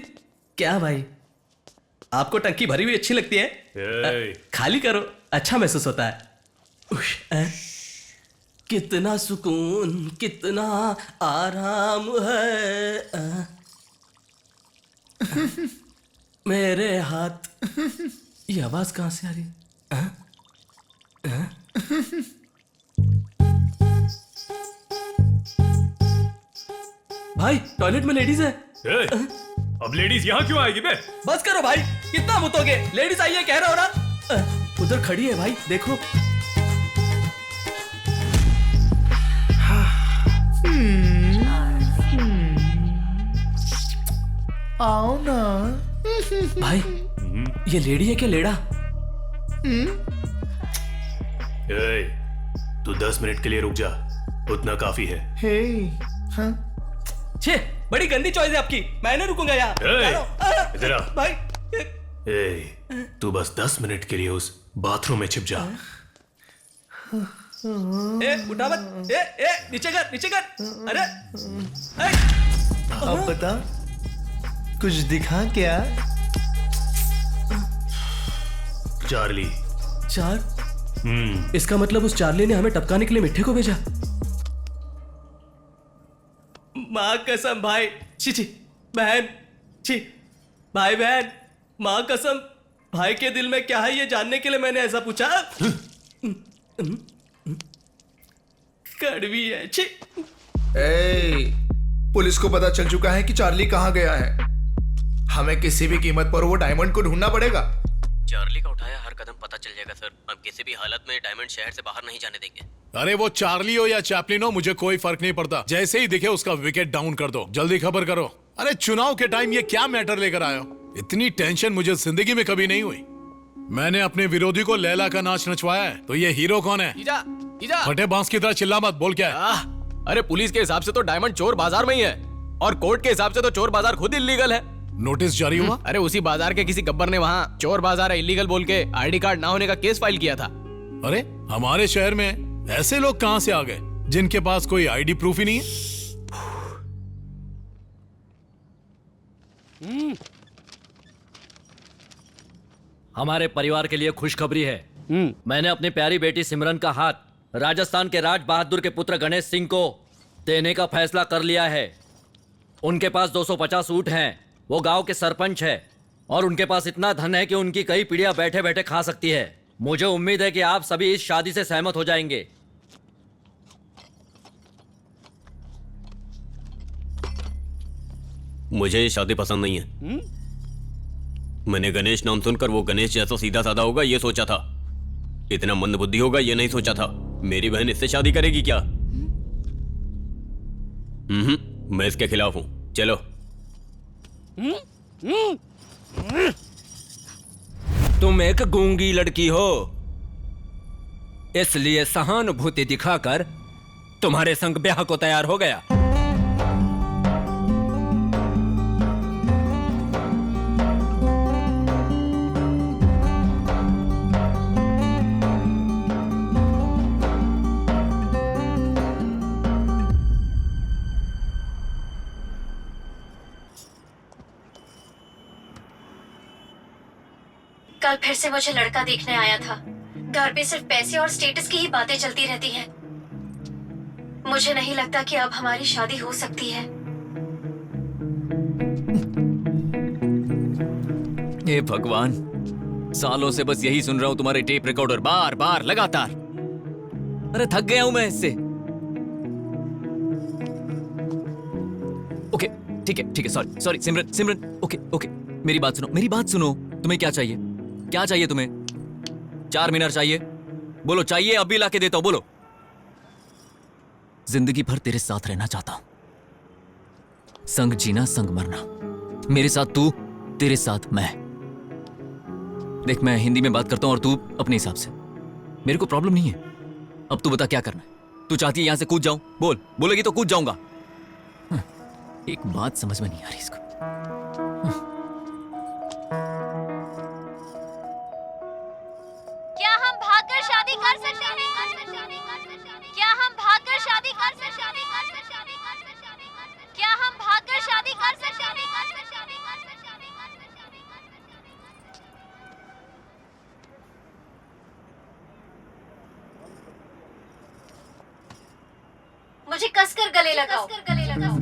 क्या भाई? आपको टंकी भरी हुई अच्छी लगती है? खाली करो, अच्छा महसूस होता है। कितना सुकून, कितना आराम है मेरे हाथ। ये आवाज कहां से आ रही है? भाई टॉयलेट में लेडीज है। अब लेडीज यहाँ क्यों आएगी बे? बस करो भाई, कितना मुतोगे? लेडीज आई है कह रहा हो ना। उधर खड़ी है भाई, देखो। आओ ना। भाई ये लेडी है क्या लेड़ा? तू 10 मिनट के लिए रुक जा, उतना काफी है। हे हाँ छे, बड़ी गंदी चॉइस है आपकी, मैं नहीं रुकूंगा यहाँ। इधर आ। भाई तू बस 10 मिनट के लिए उस बाथरूम में छिप जा। उठा मत। नीचे कर, नीचे कर। अरे अब बता, कुछ दिखा क्या? चार्ली। इसका मतलब उस चार्ली ने हमें टपकाने के लिए मिठ्ठे को भेजा। माँ कसम भाई, छी बहन, छी भाई बहन, माँ कसम, भाई के दिल में क्या है ये जानने के लिए मैंने ऐसा पूछा। कड़वी है, छी। पुलिस को पता चल चुका है कि चार्ली कहाँ गया है। हमें किसी भी कीमत पर वो डायमंड को ढूंढना पड़ेगा। चार्ली का उठाया हर कदम पता चल जाएगा सर। हम किसी भी हालत में डायमंड शहर से बाहर नहीं जाने देंगे। अरे वो चार्ली हो या चैपलिन हो, मुझे कोई फर्क नहीं पड़ता। जैसे ही दिखे उसका विकेट डाउन कर दो। जल्दी खबर करो। अरे चुनाव के टाइम ये क्या मैटर लेकर आए हो? इतनी टेंशन मुझे जिंदगी में कभी नहीं हुई। मैंने अपने विरोधी को लैला का नाच नचवाया है, तो ये हीरो कौन है? फटे बांस की तरह चिल्ला मत, बोल क्या है? अरे पुलिस के हिसाब से तो डायमंड चोर बाजार में ही है, और कोर्ट के हिसाब से तो चोर बाजार खुद इल्लीगल है। नोटिस जारी हुआ? अरे उसी बाजार के किसी गब्बर ने वहाँ चोर बाजार है इल्लीगल बोल के आईडी कार्ड ना होने का केस फाइल किया था। अरे हमारे शहर में ऐसे लोग कहां से आ गए जिनके पास कोई आईडी प्रूफ ही नहीं है? हमारे परिवार के लिए खुशखबरी है। मैंने अपनी प्यारी बेटी सिमरन का हाथ राजस्थान के राज बहादुर के पुत्र गणेश सिंह को देने का फैसला कर लिया है। उनके पास 250 ऊंट हैं, वो गांव के सरपंच है, और उनके पास इतना धन है कि उनकी कई पीढ़ियां बैठे बैठे खा सकती है। मुझे उम्मीद है कि आप सभी इस शादी से सहमत हो जाएंगे। मुझे ये शादी पसंद नहीं है। मैंने गणेश नाम सुनकर वो गणेश जैसा सीधा साधा होगा ये सोचा था, इतना मंदबुद्धि होगा ये नहीं सोचा था। मेरी बहन इससे शादी करेगी क्या? मैं इसके खिलाफ हूं। चलो। तुम एक गूंगी लड़की हो, इसलिए सहानुभूति दिखाकर तुम्हारे संग ब्याह को तैयार हो गया। कल फिर से मुझे लड़का देखने आया था। घर पे सिर्फ पैसे और स्टेटस की ही बातें चलती रहती हैं। मुझे नहीं लगता कि अब हमारी शादी हो सकती है। हे भगवान, सालों से बस यही सुन रहा हूं तुम्हारे टेप रिकॉर्डर बार बार लगातार। अरे थक गया हूं मैं इससे। ओके ठीक है सॉरी सिमरन ओके मेरी बात सुनो। तुम्हें क्या चाहिए? क्या चाहिए तुम्हें? 4 मीनर चाहिए? बोलो चाहिए, अभी लाके देता हूं, बोलो। जिंदगी भर तेरे साथ रहना चाहता हूं, संग जीना संग मरना, मेरे साथ तू, तेरे साथ मैं। देख मैं हिंदी में बात करता हूं और तू अपने हिसाब से। मेरे को प्रॉब्लम नहीं है। अब तू बता क्या करना है? तू चाहती है यहां से कूद जाऊं? बोलेगी तो कूद जाऊंगा। एक बात समझ में नहीं आ रही इसको। क्या हम भागकर शादी कर सकते हैं? क्या हम भागकर शादी कर सकते हैं? क्या हम भागकर शादी कर सकते हैं? मुझे कसकर गले लगाओ। मुझे कसकर गले लगाओ।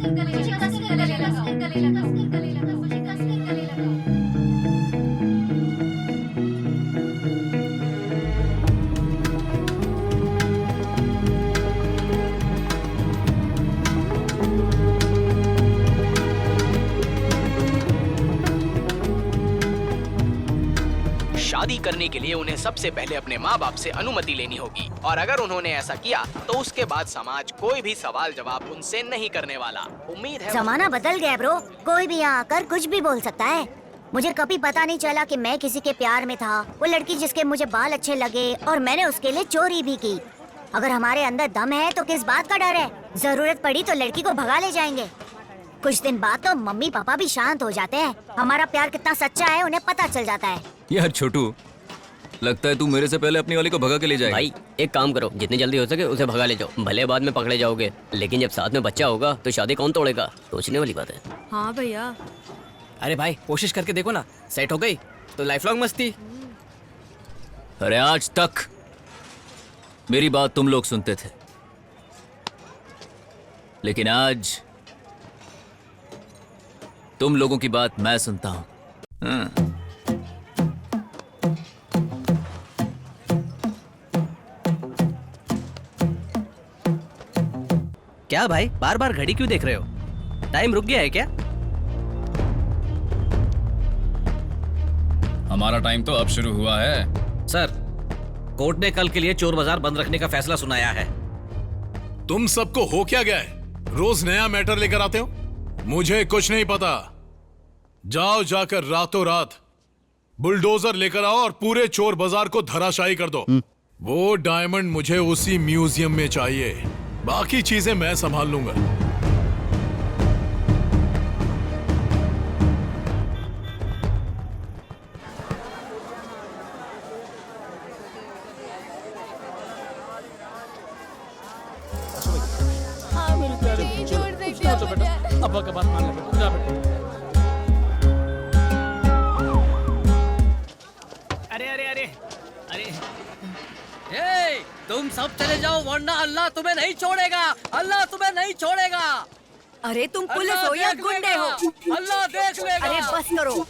मुझे कसकर गले लगाओ। शादी करने के लिए उन्हें सबसे पहले अपने माँ बाप से अनुमति लेनी होगी, और अगर उन्होंने ऐसा किया तो उसके बाद समाज कोई भी सवाल जवाब उनसे नहीं करने वाला। उम्मीद है जमाना बदल गया ब्रो, कोई भी यहाँ आकर कुछ भी बोल सकता है। मुझे कभी पता नहीं चला कि मैं किसी के प्यार में था। वो लड़की जिसके मुझे बाल अच्छे लगे और मैंने उसके लिए चोरी भी की। अगर हमारे अंदर दम है तो किस बात का डर है? जरूरत पड़ी तो लड़की को भगा ले जाएंगे। कुछ दिन बाद तो मम्मी पापा भी शांत हो जाते हैं। हमारा प्यार कितना सच्चा है उन्हें पता चल जाता है। यार छोटू, लगता है तू मेरे से पहले अपनी वाली को भगा के ले जाएगा। भाई एक काम करो, जितनी जल्दी हो सके उसे भगा ले जाओ। भले बाद में पकड़े जाओगे, लेकिन जब साथ में बच्चा होगा तो शादी कौन तोड़ेगा? सोचने वाली बात है। हाँ भैया। अरे भाई कोशिश करके देखो ना, सेट हो गई तो लाइफ लॉन्ग मस्ती। अरे आज तक मेरी बात तुम लोग सुनते थे, लेकिन आज तुम लोगों की बात मैं सुनता हूं। क्या भाई बार बार घड़ी क्यों देख रहे हो? टाइम रुक गया है क्या? हमारा टाइम तो अब शुरू हुआ है। सर, कोर्ट ने कल के लिए चोर बाजार बंद रखने का फैसला सुनाया है। तुम सबको हो क्या गया है? रोज नया मैटर लेकर आते हो। मुझे कुछ नहीं पता। जाओ जाकर रातों रात बुलडोजर लेकर आओ और पूरे चोर बाजार को धराशायी कर दो। वो डायमंड मुझे उसी म्यूजियम में चाहिए। बाकी चीजें मैं संभाल लूंगा। अब्बा का बात मान ले बेटा, जा बेटा। अरे अरे अरे अरे ए, तुम सब चले जाओ वरना अल्लाह तुम्हें नहीं छोड़ेगा। अल्लाह तुम्हें नहीं छोड़ेगा। अरे तुम पुलिस हो या गुंडे हो? अल्लाह देख लेगा। अरे बस करो।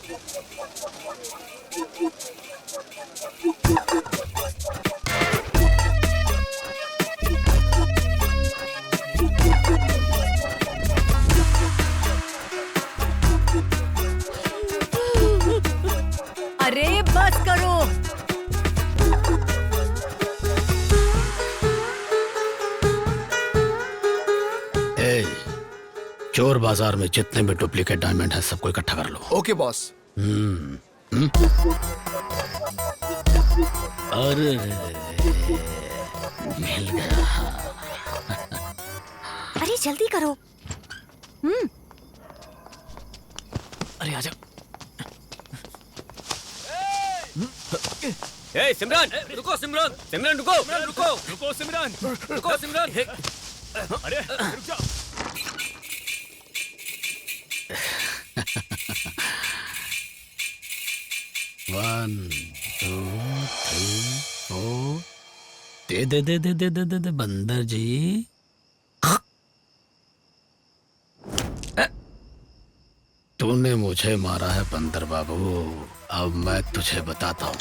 अरे बस करो। ए, चोर बाजार में जितने भी डुप्लीकेट डायमंड है सबको इकट्ठा कर लो। Okay boss. अरे मिल गया। अरे जल्दी करो। अरे आजा। ए सिमरन, रुको सिमरन, सिमरन रुको, रुको, रुको सिमरन, रुको सिमरन। अरे रुक जाओ। One, two, three, four. दे दे दे दे दे दे दे दे बंदर जी। तूने मुझे मारा है बंदर बाबू, अब मैं तुझे बताता हूँ।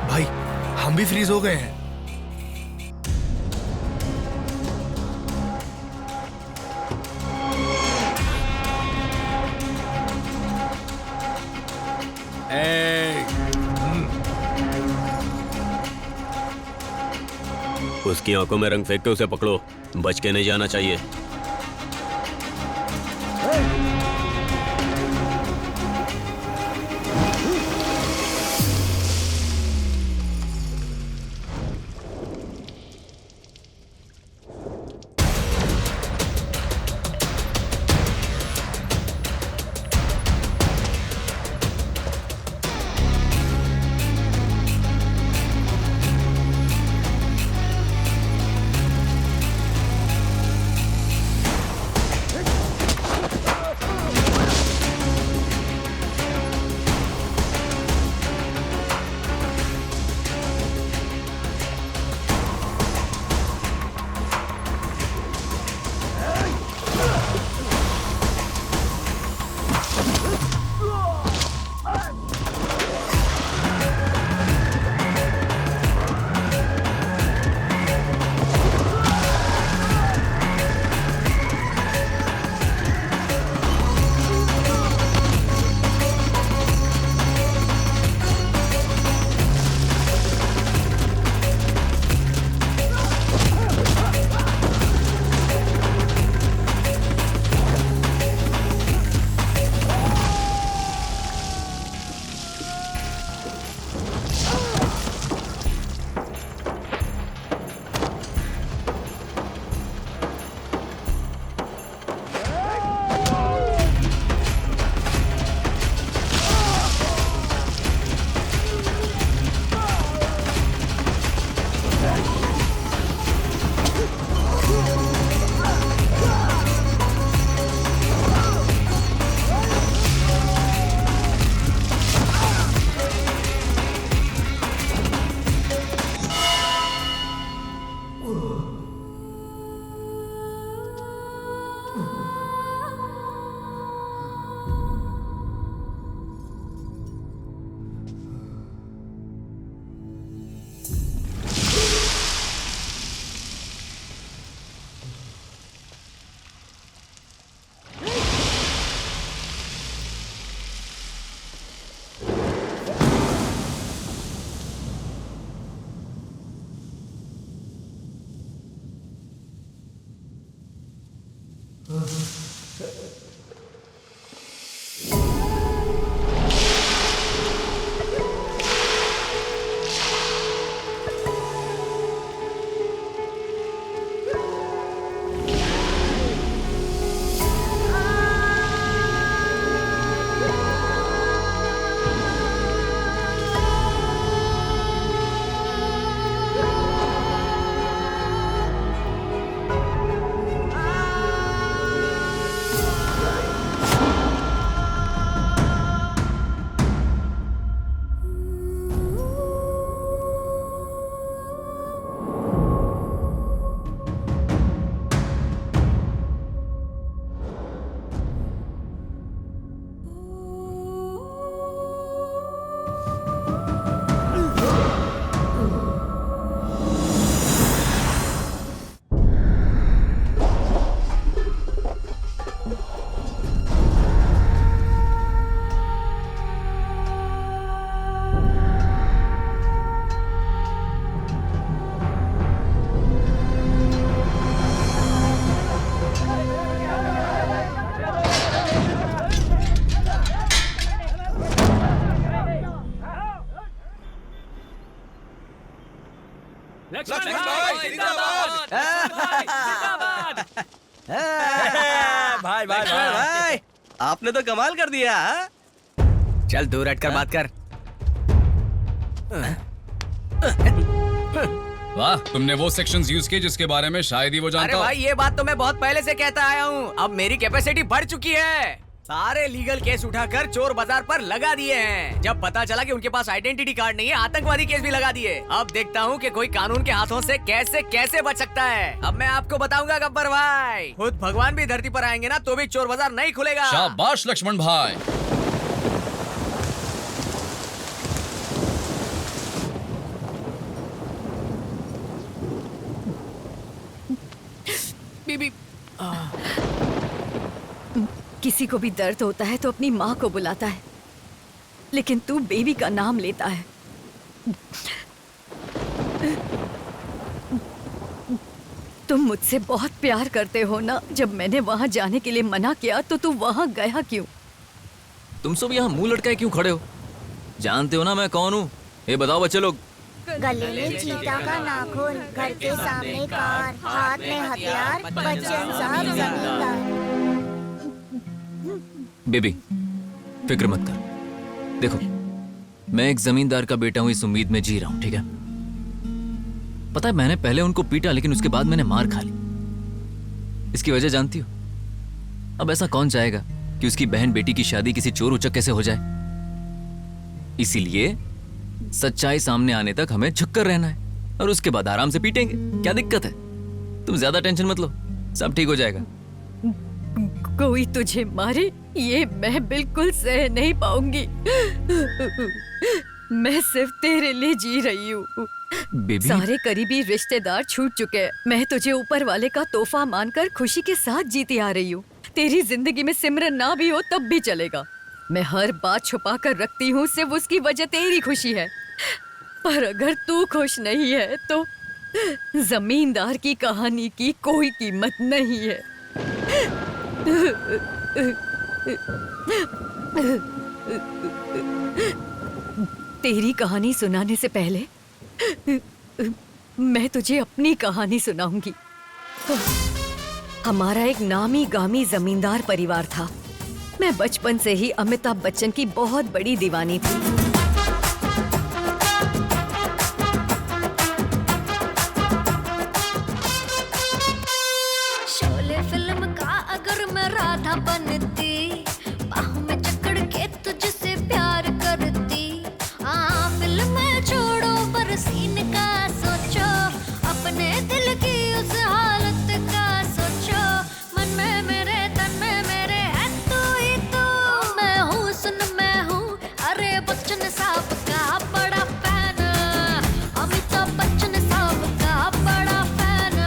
भाई हम भी फ्रीज हो गए हैं। उसकी आंखों में रंग फेंक के उसे पकड़ो, बच के नहीं जाना चाहिए। भाई भाई भाई भाई, आपने तो कमाल कर दिया। हाँ? चल दूर हटकर बात कर। वाह, तुमने वो सेक्शंस यूज किए जिसके बारे में शायद ही वो जानता अरे हो। भाई ये बात तो मैं बहुत पहले से कहता आया हूँ। अब मेरी कैपेसिटी बढ़ चुकी है। सारे लीगल केस उठाकर चोर बाजार पर लगा दिए हैं। जब पता चला कि उनके पास आइडेंटिटी कार्ड नहीं है, आतंकवादी केस भी लगा दिए। अब देखता हूँ कि कोई कानून के हाथों से कैसे कैसे बच सकता है। अब मैं आपको बताऊंगा गब्बर भाई, खुद भगवान भी धरती पर आएंगे ना तो भी चोर बाजार नहीं खुलेगा। शाबाश लक्ष्मण भाई। बीबी, किसी को भी दर्द होता है तो अपनी माँ को बुलाता है, लेकिन तू बेबी का नाम लेता है। तुम मुझसे बहुत प्यार करते हो ना। जब मैंने वहाँ जाने के लिए मना किया तो तू वहाँ गया क्यों? तुम सब यहाँ मुंह लटकाए क्यों खड़े हो? जानते हो ना मैं कौन हूँ? ये बताओ बच्चे लोग। गले में चीता का नाखून, घर के सामने कार, हाथ में हथियार, बच्चन साहब जमींदार। बेबी, फिक्र मत कर। देखो, मैं एक जमींदार का बेटा हूँ, इस उम्मीद में जी रहा हूँ, ठीक है? पता है मैंने पहले उनको पीटा, लेकिन उसके बाद मैंने मार खा ली। इसकी वजह जानती हो? अब ऐसा कौन चाहेगा कि उसकी बहन बेटी की शादी किसी चोर उचक कैसे हो जाए? इसीलिए सच्चाई सामने आने तक हमें झुककर रहना है, और उसके बाद आराम से पीटेंगे। क्या दिक्कत है? तुम ज्यादा टेंशन मत लो, सब ठीक हो जाएगा। कोई तुझे मारे ये मैं बिल्कुल सह नहीं पाऊंगी। मैं सिर्फ तेरे लिए जी रही हूँ। बेबी, सारे करीबी रिश्तेदार छूट चुके हैं। मैं तुझे ऊपर वाले का तोहफा मानकर खुशी के साथ जीती आ रही हूँ। तेरी जिंदगी में सिमरन ना भी हो तब भी चलेगा। मैं हर बात छुपा कर रखती हूँ, सिर्फ उसकी वजह तेरी खुशी है। पर अगर तू खुश नहीं है तो जमींदार की कहानी की कोई कीमत नहीं है। तेरी कहानी सुनाने से पहले मैं तुझे अपनी कहानी सुनाऊंगी। हमारा एक नामी गामी जमींदार परिवार था। मैं बचपन से ही अमिताभ बच्चन की बहुत बड़ी दीवानी थी। शोले फिल्म का अगर मैं राधा बनती, बाहों में जकड़ के तुझसे प्यार करती। फिल्म छोड़ो पर सीन का सोचो, अपने दिल की उस हालत का सोचो। मन में मेरे तन में मेरे है तू ही तू। मैं हूँ सुन मैं हूँ, अरे बच्चन साहब का बड़ा फैन। अमिताभ बच्चन साहब का बड़ा फैन।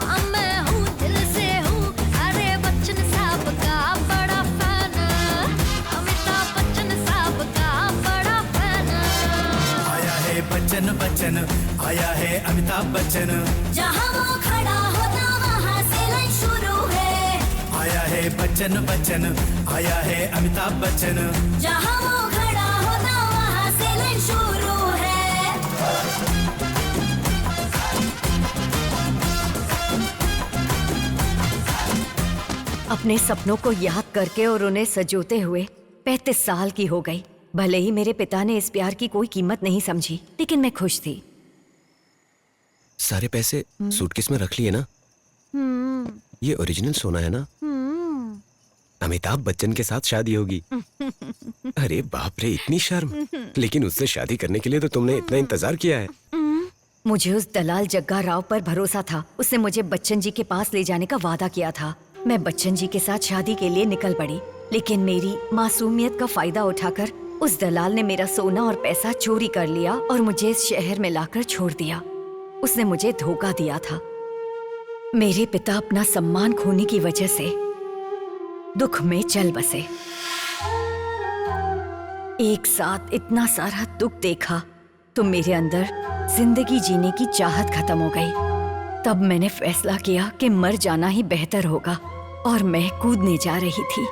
हाँ मैं हूँ दिल से हूँ, अरे बच्चन साहब का बड़ा फैन। अमिताभ बच्चन साहब का बड़ा फैन। आया है बच्चन बच्चन, आया है अमिताभ बच्चन। जहाँ वो खड़ा होता वहाँ से लाइन शुरू है। आया है बच्चन बच्चन, आया है अमिताभ बच्चन। जहाँ वो खड़ा होता वहाँ से लाइन शुरू है। अपने सपनों को याद करके और उन्हें सजोते हुए 35 साल की हो गई। भले ही मेरे पिता ने इस प्यार की कोई कीमत नहीं समझी, लेकिन मैं खुश थी। सारे पैसे सूटकेस में रख लिए ना? ये ओरिजिनल सोना है ना? अमिताभ बच्चन के साथ शादी होगी। अरे बाप रे, इतनी शर्म। लेकिन उससे शादी करने के लिए तो तुमने इतना इंतजार किया है। मुझे उस दलाल जग्गा राव पर भरोसा था। उसने मुझे बच्चन जी के पास ले जाने का वादा किया था। मैं बच्चन जी के साथ शादी के लिए निकल पड़ी, लेकिन मेरी मासूमियत का फायदा उठाकर उस दलाल ने मेरा सोना और पैसा चोरी कर लिया और मुझे इस शहर में लाकर छोड़ दिया। उसने मुझे धोखा दिया था। मेरे पिता अपना सम्मान खोने की वजह से दुख में चल बसे। एक साथ इतना सारा दुख देखा तो मेरे अंदर जिंदगी जीने की चाहत खत्म हो गई। तब मैंने फैसला किया कि मर जाना ही बेहतर होगा और मैं कूदने जा रही थी।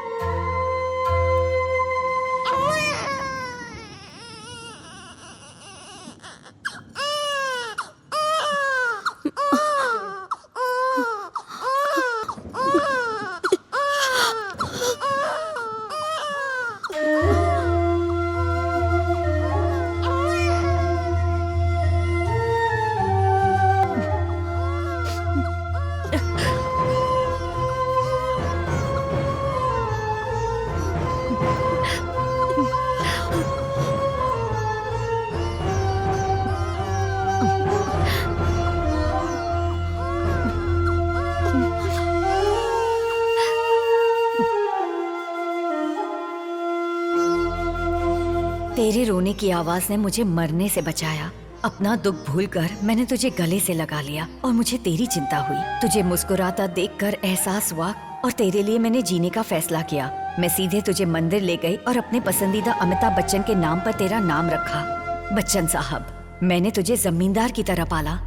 तेरे रोने की आवाज ने मुझे मरने से बचाया। अपना दुख भूलकर मैंने तुझे गले से लगा लिया और मुझे तेरी चिंता हुई। तुझे मुस्कुराता देखकर एहसास हुआ और तेरे लिए मैंने जीने का फैसला किया। मैं सीधे तुझे मंदिर ले गई और अपने पसंदीदा अमिताभ बच्चन के नाम पर तेरा नाम रखा। बच्चन साहब, मैंने तुझे जमींदार की तरह पाला।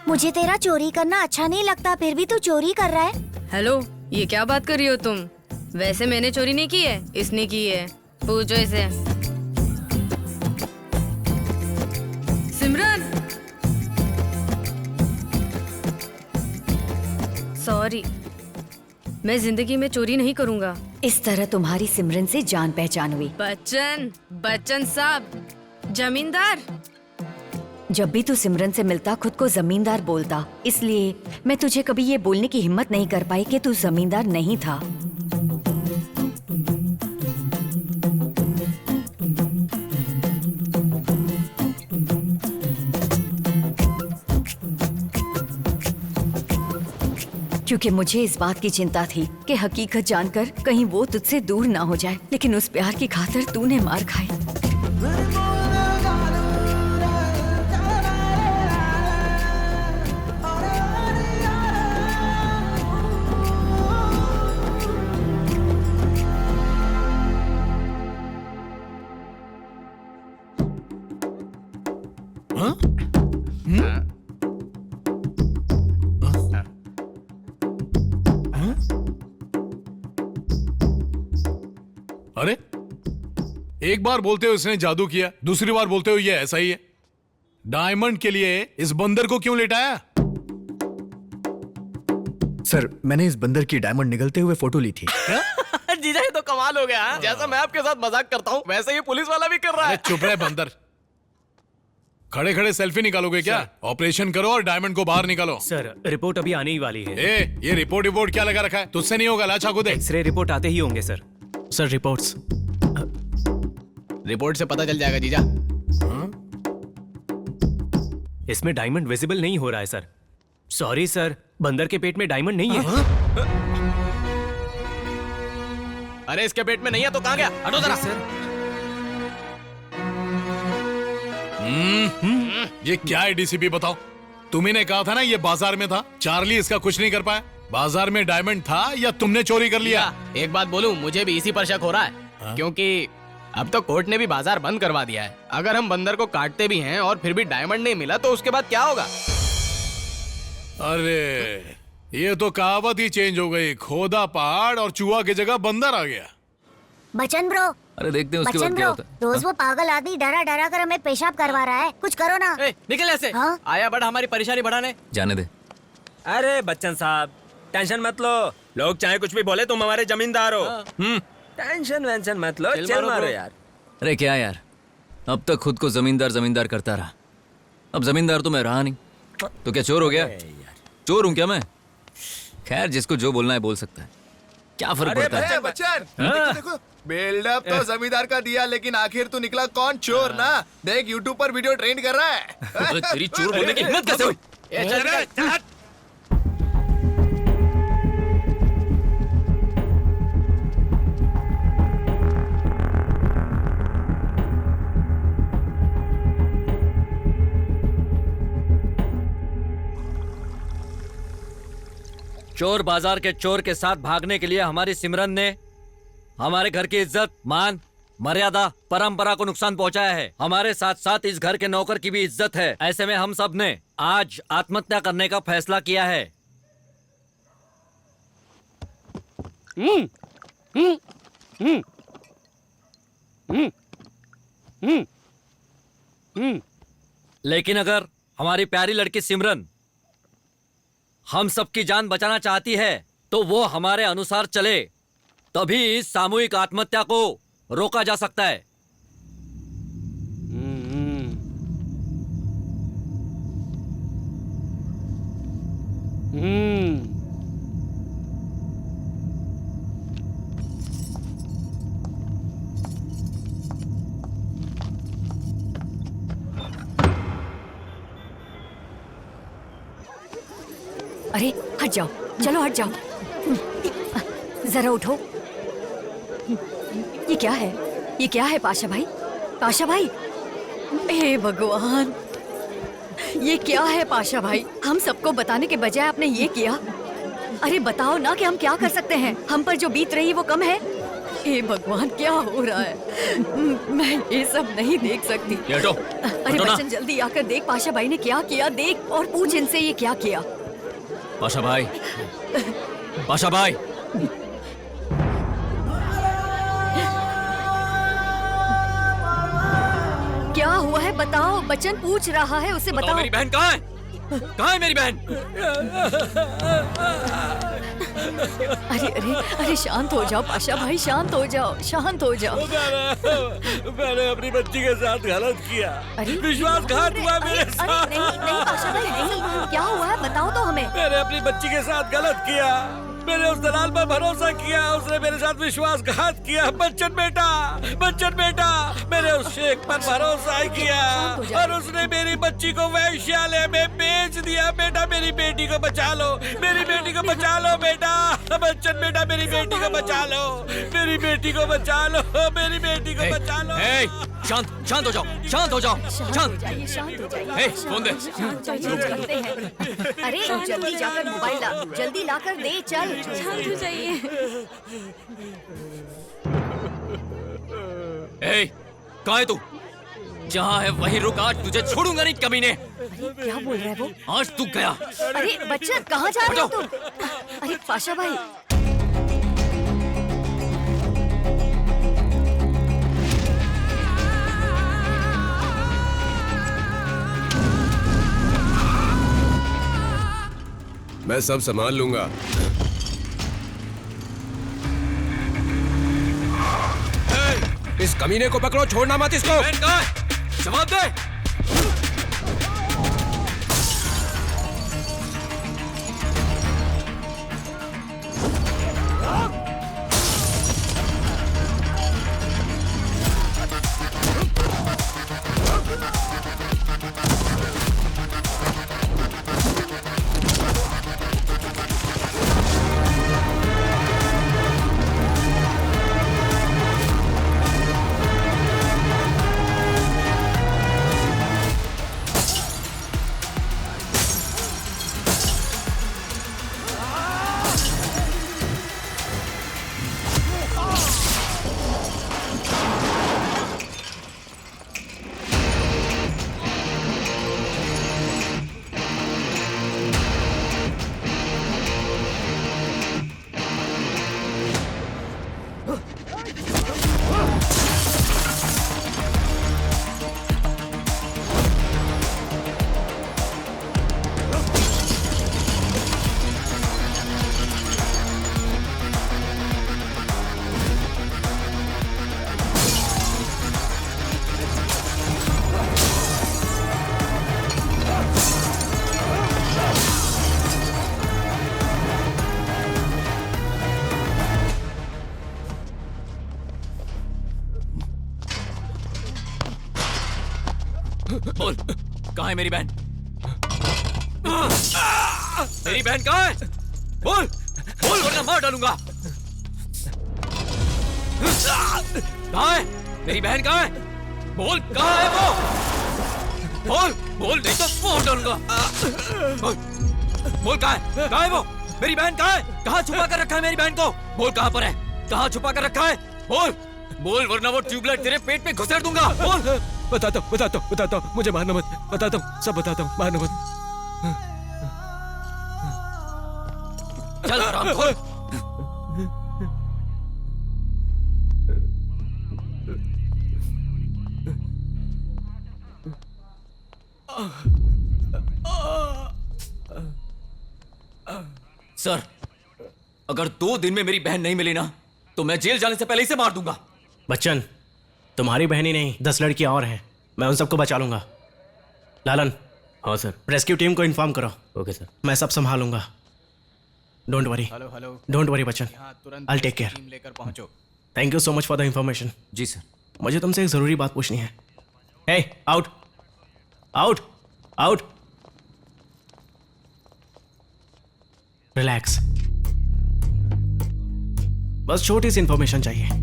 मुझे तेरा चोरी करना अच्छा नहीं लगता, फिर भी तू चोरी कर रहा है। हेलो, ये क्या बात कर रही हो तुम? वैसे मैंने चोरी नहीं की है, इसने की है। पूछो इसे। सिमरन, सॉरी, मैं जिंदगी में चोरी नहीं करूंगा। इस तरह तुम्हारी सिमरन से जान पहचान हुई। बच्चन साहब, जमींदार। जब भी तू सिमरन से मिलता खुद को जमींदार बोलता, इसलिए मैं तुझे कभी ये बोलने की हिम्मत नहीं कर पाई कि तू जमींदार नहीं था। क्योंकि मुझे इस बात की चिंता थी कि हकीकत जानकर कहीं वो तुझसे दूर ना हो जाए, लेकिन उस प्यार की खातिर तूने मार खाई। अरे, एक बार बोलते हो इसने जादू किया, दूसरी बार बोलते हो ये ऐसा ही है। डायमंड के लिए इस बंदर को क्यों लेटाया? सर, मैंने इस बंदर की डायमंड निगलते हुए फोटो ली थी। जीजा, ये तो कमाल हो गया। जैसा मैं आपके साथ मजाक करता हूँ वैसे ये पुलिस वाला भी कर रहा है। चुप रहे बंदर। खड़े खड़े सेल्फी निकालोगे क्या? ऑपरेशन करो और डायमंड को बाहर निकालो। सर, रिपोर्ट अभी आने ही वाली है। ये रिपोर्ट क्या लगा रखा है? तुझसे नहीं होगा, लाचा को दे। एक्सरे रिपोर्ट आते ही होंगे सर। सर, रिपोर्ट से पता चल जाएगा जीजा। इसमें डायमंड विजिबल नहीं हो रहा है सर। सॉरी सर, बंदर के पेट में डायमंड नहीं है। अरे, इसके पेट में नहीं है तो कहाँ गया? हटो जरा। ये क्या है डीसीपी, बताओ। तुम्ही ने कहा था ना ये बाजार में था। चार्ली इसका कुछ नहीं कर पाया। बाजार में डायमंड था या तुमने चोरी कर लिया? एक बात बोलूं, मुझे भी इसी पर शक हो रहा है। क्योंकि अब तो कोर्ट ने भी बाजार बंद करवा दिया है। अगर हम बंदर को काटते भी हैं और फिर भी डायमंड नहीं मिला तो उसके बाद क्या होगा? अरे, ये तो कहावत ही चेंज हो गई। खोदा पहाड़ और चूहा की जगह बंदर आ गया। बच्चन ब्रो, अरे देखते हैं उसके बाद क्या होता है। रोज वो पागल आदमी डरा डरा कर हमें पेशाब करवा रहा है, कुछ करो ना। निकल ऐसे। हाँ? आया बड़ा हमारी परेशानी बढ़ाने। जाने दे। अरे बच्चन साहब, टेंशन मत लो। लोग चाहे कुछ भी बोले, तुम हमारे जमींदार हो। टेंशन वेंशन मत लो, चल मारो यार। अरे क्या यार, अब तक खुद को जमींदार करता रहा। अब जमींदार तो मैं रहा नहीं, तो क्या चोर हो गया? चोर हूं क्या मैं? खैर, जिसको जो बोलना है बोल सकता है, क्या फर्क पड़ता है? बच्चन, देखो बिल्डअप तो जमींदार का दिया, लेकिन आखिर तू निकला कौन? चोर ना। देख, यूट्यूब पर वीडियो ट्रेंड कर रहा है। तेरी चोर बोलने की हिम्मत कैसे हुई? चोर बाजार के चोर के साथ भागने के लिए हमारी सिमरन ने हमारे घर की इज्जत, मान, मर्यादा, परंपरा को नुकसान पहुंचाया है। हमारे साथ साथ इस घर के नौकर की भी इज्जत है। ऐसे में हम सब ने आज आत्महत्या करने का फैसला किया है। लेकिन अगर हमारी प्यारी लड़की सिमरन हम सबकी जान बचाना चाहती है तो वो हमारे अनुसार चले। तभी इस सामूहिक आत्महत्या को रोका जा सकता है। अरे हट जाओ, चलो हट जाओ, जरा उठो। ये क्या है? ये क्या है पाशा भाई? पाशा भाई, हे भगवान, ये क्या है पाशा भाई? हम सबको बताने के बजाय आपने ये किया। अरे बताओ ना कि हम क्या कर सकते हैं? हम पर जो बीत रही वो कम है? हे भगवान, क्या हो रहा है? मैं ये सब नहीं देख सकती। अरे बच्चन जल्दी आकर देख पाशा भाई ने क्या किया, देख और पूछ इनसे ये क्या किया। पाशा भाई, पाशा भाई, क्या हुआ है बताओ? बच्चन पूछ रहा है, उसे बताओ। मेरी बहन कहाँ है? कहाँ है मेरी बहन? अरे अरे अरे शांत हो जाओ पाशा भाई, शांत हो जाओ, शांत हो जाओ। मैंने अपनी बच्ची के साथ गलत किया। विश्वासघात हुआ मेरे साथ। नहीं नहीं पाशा भाई नहीं, क्या हुआ है बताओ तो हमें। मैंने अपनी बच्ची के साथ गलत किया। मैंने उस दलाल पर भरोसा किया, उसने मेरे साथ विश्वासघात किया। बच्चन बेटा, बच्चन बेटा, मैंने उस शेख पर भरोसा किया और उसने मेरी बच्ची को वैश्यालय में बेच दिया। बेटा मेरी बेटी को बचा लो, मेरी बेटी को बचा लो बेटा। बच्चन बेटा, मेरी बेटी को बचा लो, मेरी बेटी को बचा लो, मेरी बेटी को बचा लो। शांत शांत हो जाओ, शांत हो जाओ, शांत। शांत हो जाइए। फोन दे। करते हैं। अरे जल्दी जाकर मोबाइल ला, जल्दी लाकर दे, चल। शांत हो जाइए। कहाँ है तू? जहाँ है वहीं रुक, आज तुझे छोड़ूंगा नहीं कमीने। क्या बोल रहा है वो? आज तू गया। अरे बच्चा कहाँ जा रहे हो तुम? अरे पाशा भाई, मैं सब संभाल लूंगा। इस कमीने को पकड़ो, छोड़ना मत इसको। जवाब दे। बोल, कहाँ है मेरी बहन? मेरी बहन कहाँ है? बोल, बोल वरना मार डालूंगा। कहाँ है मेरी बहन? कहाँ है? बोल, कहाँ है वो? बोल, बोल नहीं तो मार डालूंगा। बोल, बोल कहाँ है? कहाँ है वो? मेरी बहन कहाँ है? कहाँ छुपा कर रखा है मेरी बहन को? बोल कहाँ पर है? कहाँ छुपा कर रखा है? बोल, बोल वरना वो ट्यूबलाइट तेरे पेट में घुसेड़ दूंगा। बोल। बताता हूँ, मुझे मारना मत। बताता हूँ, सब बताता हूँ, मारना मत। चल हरामखोर। सर, अगर 2 दिन में मेरी बहन नहीं मिली ना तो मैं जेल जाने से पहले इसे मार दूंगा। बच्चन, तुम्हारी बहन ही नहीं 10 लड़कियां और हैं, मैं उन सबको बचा लूंगा। लालन। हाँ सर। रेस्क्यू टीम को इन्फॉर्म करो। Okay sir. मैं सब संभालूंगा। Don't worry. Hello. Don't worry Bachchan, तुरंत आई टेक केयर। टीम लेकर पहुंचो। Thank you so much for the information. जी सर। मुझे तुमसे एक जरूरी बात पूछनी है। Hey, out out out. Relax, बस छोटी सी इंफॉर्मेशन चाहिए।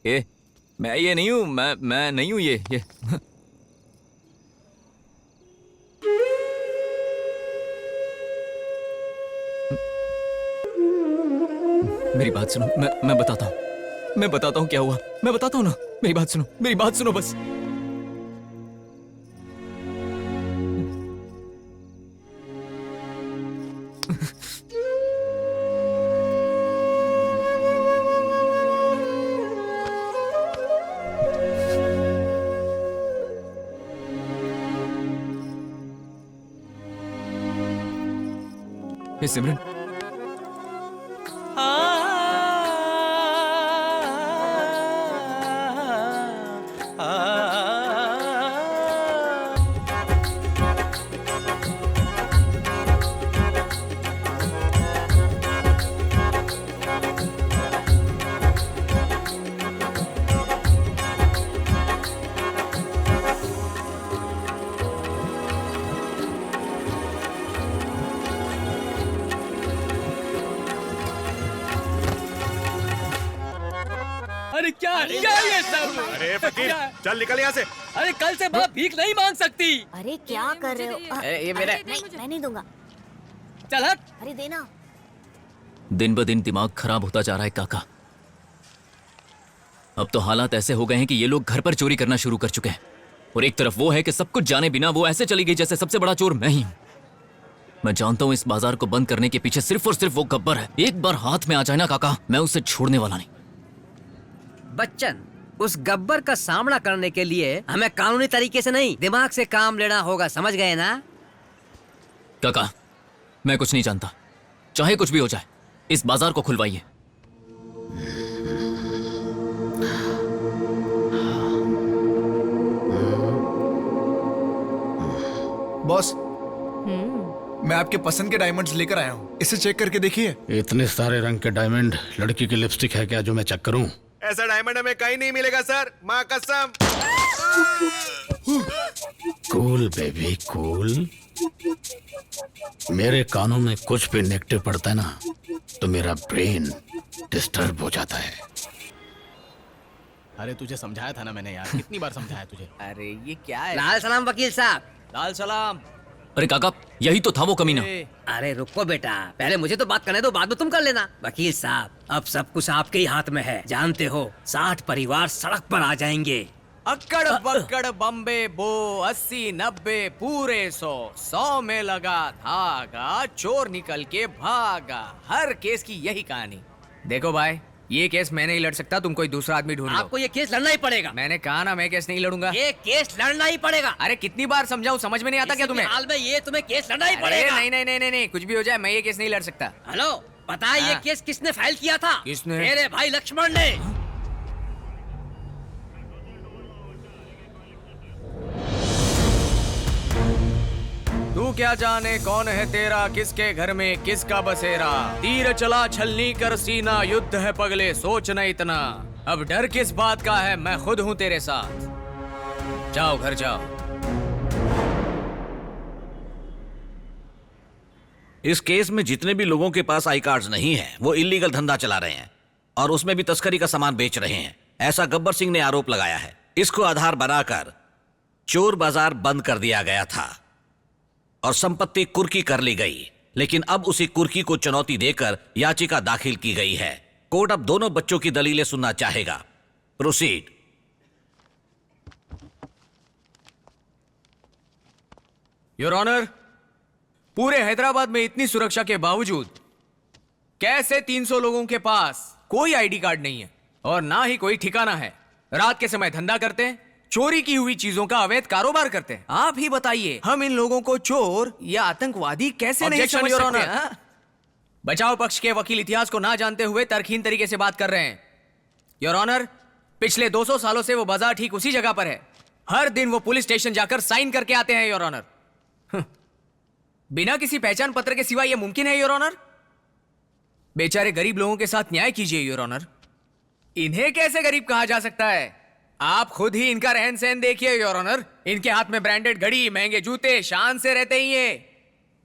ये मैं ये नहीं हूं, मैं नहीं हूं ये मेरी बात सुनो, मैं बताता हूं क्या हुआ। मैं बताता हूं ना, मेरी बात सुनो बस। हे सिमरन, अरे क्या ये सब? अरे फकीर, चल निकल यहाँ से। अरे कल से बाप भीख नहीं मांग सकती। अरे क्या कर रहे हो? ये मेरा नहीं, मैं नहीं दूंगा। चल हट। अरे देना। दिन ब दिन दिमाग खराब होता जा रहा है काका। अब तो हालात ऐसे हो गए हैं कि ये लोग घर पर चोरी करना शुरू कर चुके हैं, और एक तरफ वो है कि सब कुछ जाने बिना वो ऐसे चली गई जैसे सबसे बड़ा चोर मैं ही हूं। मैं जानता हूं इस बाजार को बंद करने के पीछे सिर्फ और सिर्फ वो गब्बर है। एक बार हाथ में आ जाए ना काका, मैं उसे छोड़ने वाला नहीं। बच्चन, उस गब्बर का सामना करने के लिए हमें कानूनी तरीके से नहीं, दिमाग से काम लेना होगा, समझ गए ना? काका, मैं कुछ नहीं जानता, चाहे कुछ भी हो जाए, इस बाजार को खुलवाइए। बॉस, मैं आपके पसंद के डायमंड्स लेकर आया हूँ, इसे चेक करके देखिए। इतने सारे रंग के डायमंड लड़की की लिपस्टिक है क्या जो मैं चेक करूं? ऐसा डायमंड हमें कहीं नहीं मिलेगा सर, माँ कसम। Cool baby cool. मेरे कानों में कुछ भी नेगेटिव पड़ता है ना तो मेरा ब्रेन डिस्टर्ब हो जाता है। अरे तुझे समझाया था ना मैंने यार, कितनी बार समझाया तुझे। अरे ये क्या है? लाल सलाम वकील साहब। लाल सलाम। अरे काका, यही तो था वो कमीना। अरे रुको बेटा, पहले मुझे तो बात करने दो, बाद में तुम कर लेना। वकील साहब, अब सब कुछ आपके ही हाथ में है। जानते हो 60 परिवार सड़क पर आ जाएंगे। अक्कड़ बक्कड़ बम्बे बो 80-90 पूरे 100 में लगा धागा, चोर निकल के भागा। हर केस की यही कहानी। देखो भाई, ये केस मैं नहीं लड़ सकता, तुम कोई दूसरा आदमी ढूंढ लो। आपको ये केस लड़ना ही पड़ेगा। मैंने कहा ना, मैं केस नहीं लड़ूंगा। ये केस लड़ना ही पड़ेगा। अरे कितनी बार समझाऊं, समझ में नहीं आता क्या तुम्हें? हाल में ये तुम्हें केस लड़ना ही अरे पड़ेगा। नहीं, कुछ भी हो जाए मैं ये केस नहीं लड़ सकता। हेलो, पता है ये केस किसने फाइल किया था? किसने? मेरे भाई लक्ष्मण ने। तू क्या जाने कौन है तेरा, किसके घर में किसका बसेरा। तीर चला छलनी कर सीना, युद्ध है पगले सोच न इतना। अब डर किस बात का है, मैं खुद हूँ तेरे साथ। जाओ घर जाओ। इस केस में जितने भी लोगों के पास आई कार्ड्स नहीं हैं, वो इलीगल धंधा चला रहे हैं और उसमें भी तस्करी का सामान बेच रहे हैं। ऐसा गब्बर सिंह ने आरोप लगाया है। इसको आधार बनाकर चोर बाजार बंद कर दिया गया था और संपत्ति कुर्की कर ली गई। लेकिन अब उसी कुर्की को चुनौती देकर याचिका दाखिल की गई है। कोर्ट अब दोनों बच्चों की दलीलें सुनना चाहेगा। प्रोसीड। योर ऑनर, पूरे हैदराबाद में इतनी सुरक्षा के बावजूद कैसे 300 लोगों के पास कोई आईडी कार्ड नहीं है और ना ही कोई ठिकाना है। रात के समय धंधा करते हैं, चोरी की हुई चीजों का अवैध कारोबार करते हैं। आप ही बताइए, हम इन लोगों को चोर या आतंकवादी कैसे नहीं Objection, समझ Your सकते? हाँ? हाँ? बचाव पक्ष के वकील इतिहास को ना जानते हुए तर्कहीन तरीके से बात कर रहे हैं। योर ऑनर, पिछले 200 सालों से वो बाजार ठीक उसी जगह पर है। हर दिन वो पुलिस स्टेशन जाकर साइन करके आते हैं योर ऑनर। बिना किसी पहचान पत्र के सिवा यह मुमकिन है योर ऑनर? बेचारे गरीब लोगों के साथ न्याय कीजिए योर ऑनर। इन्हें कैसे गरीब कहा जा सकता है? आप खुद ही इनका रहन सहन देखिए योर ऑनर। इनके हाथ में ब्रांडेड घड़ी, महंगे जूते, शान से रहते ही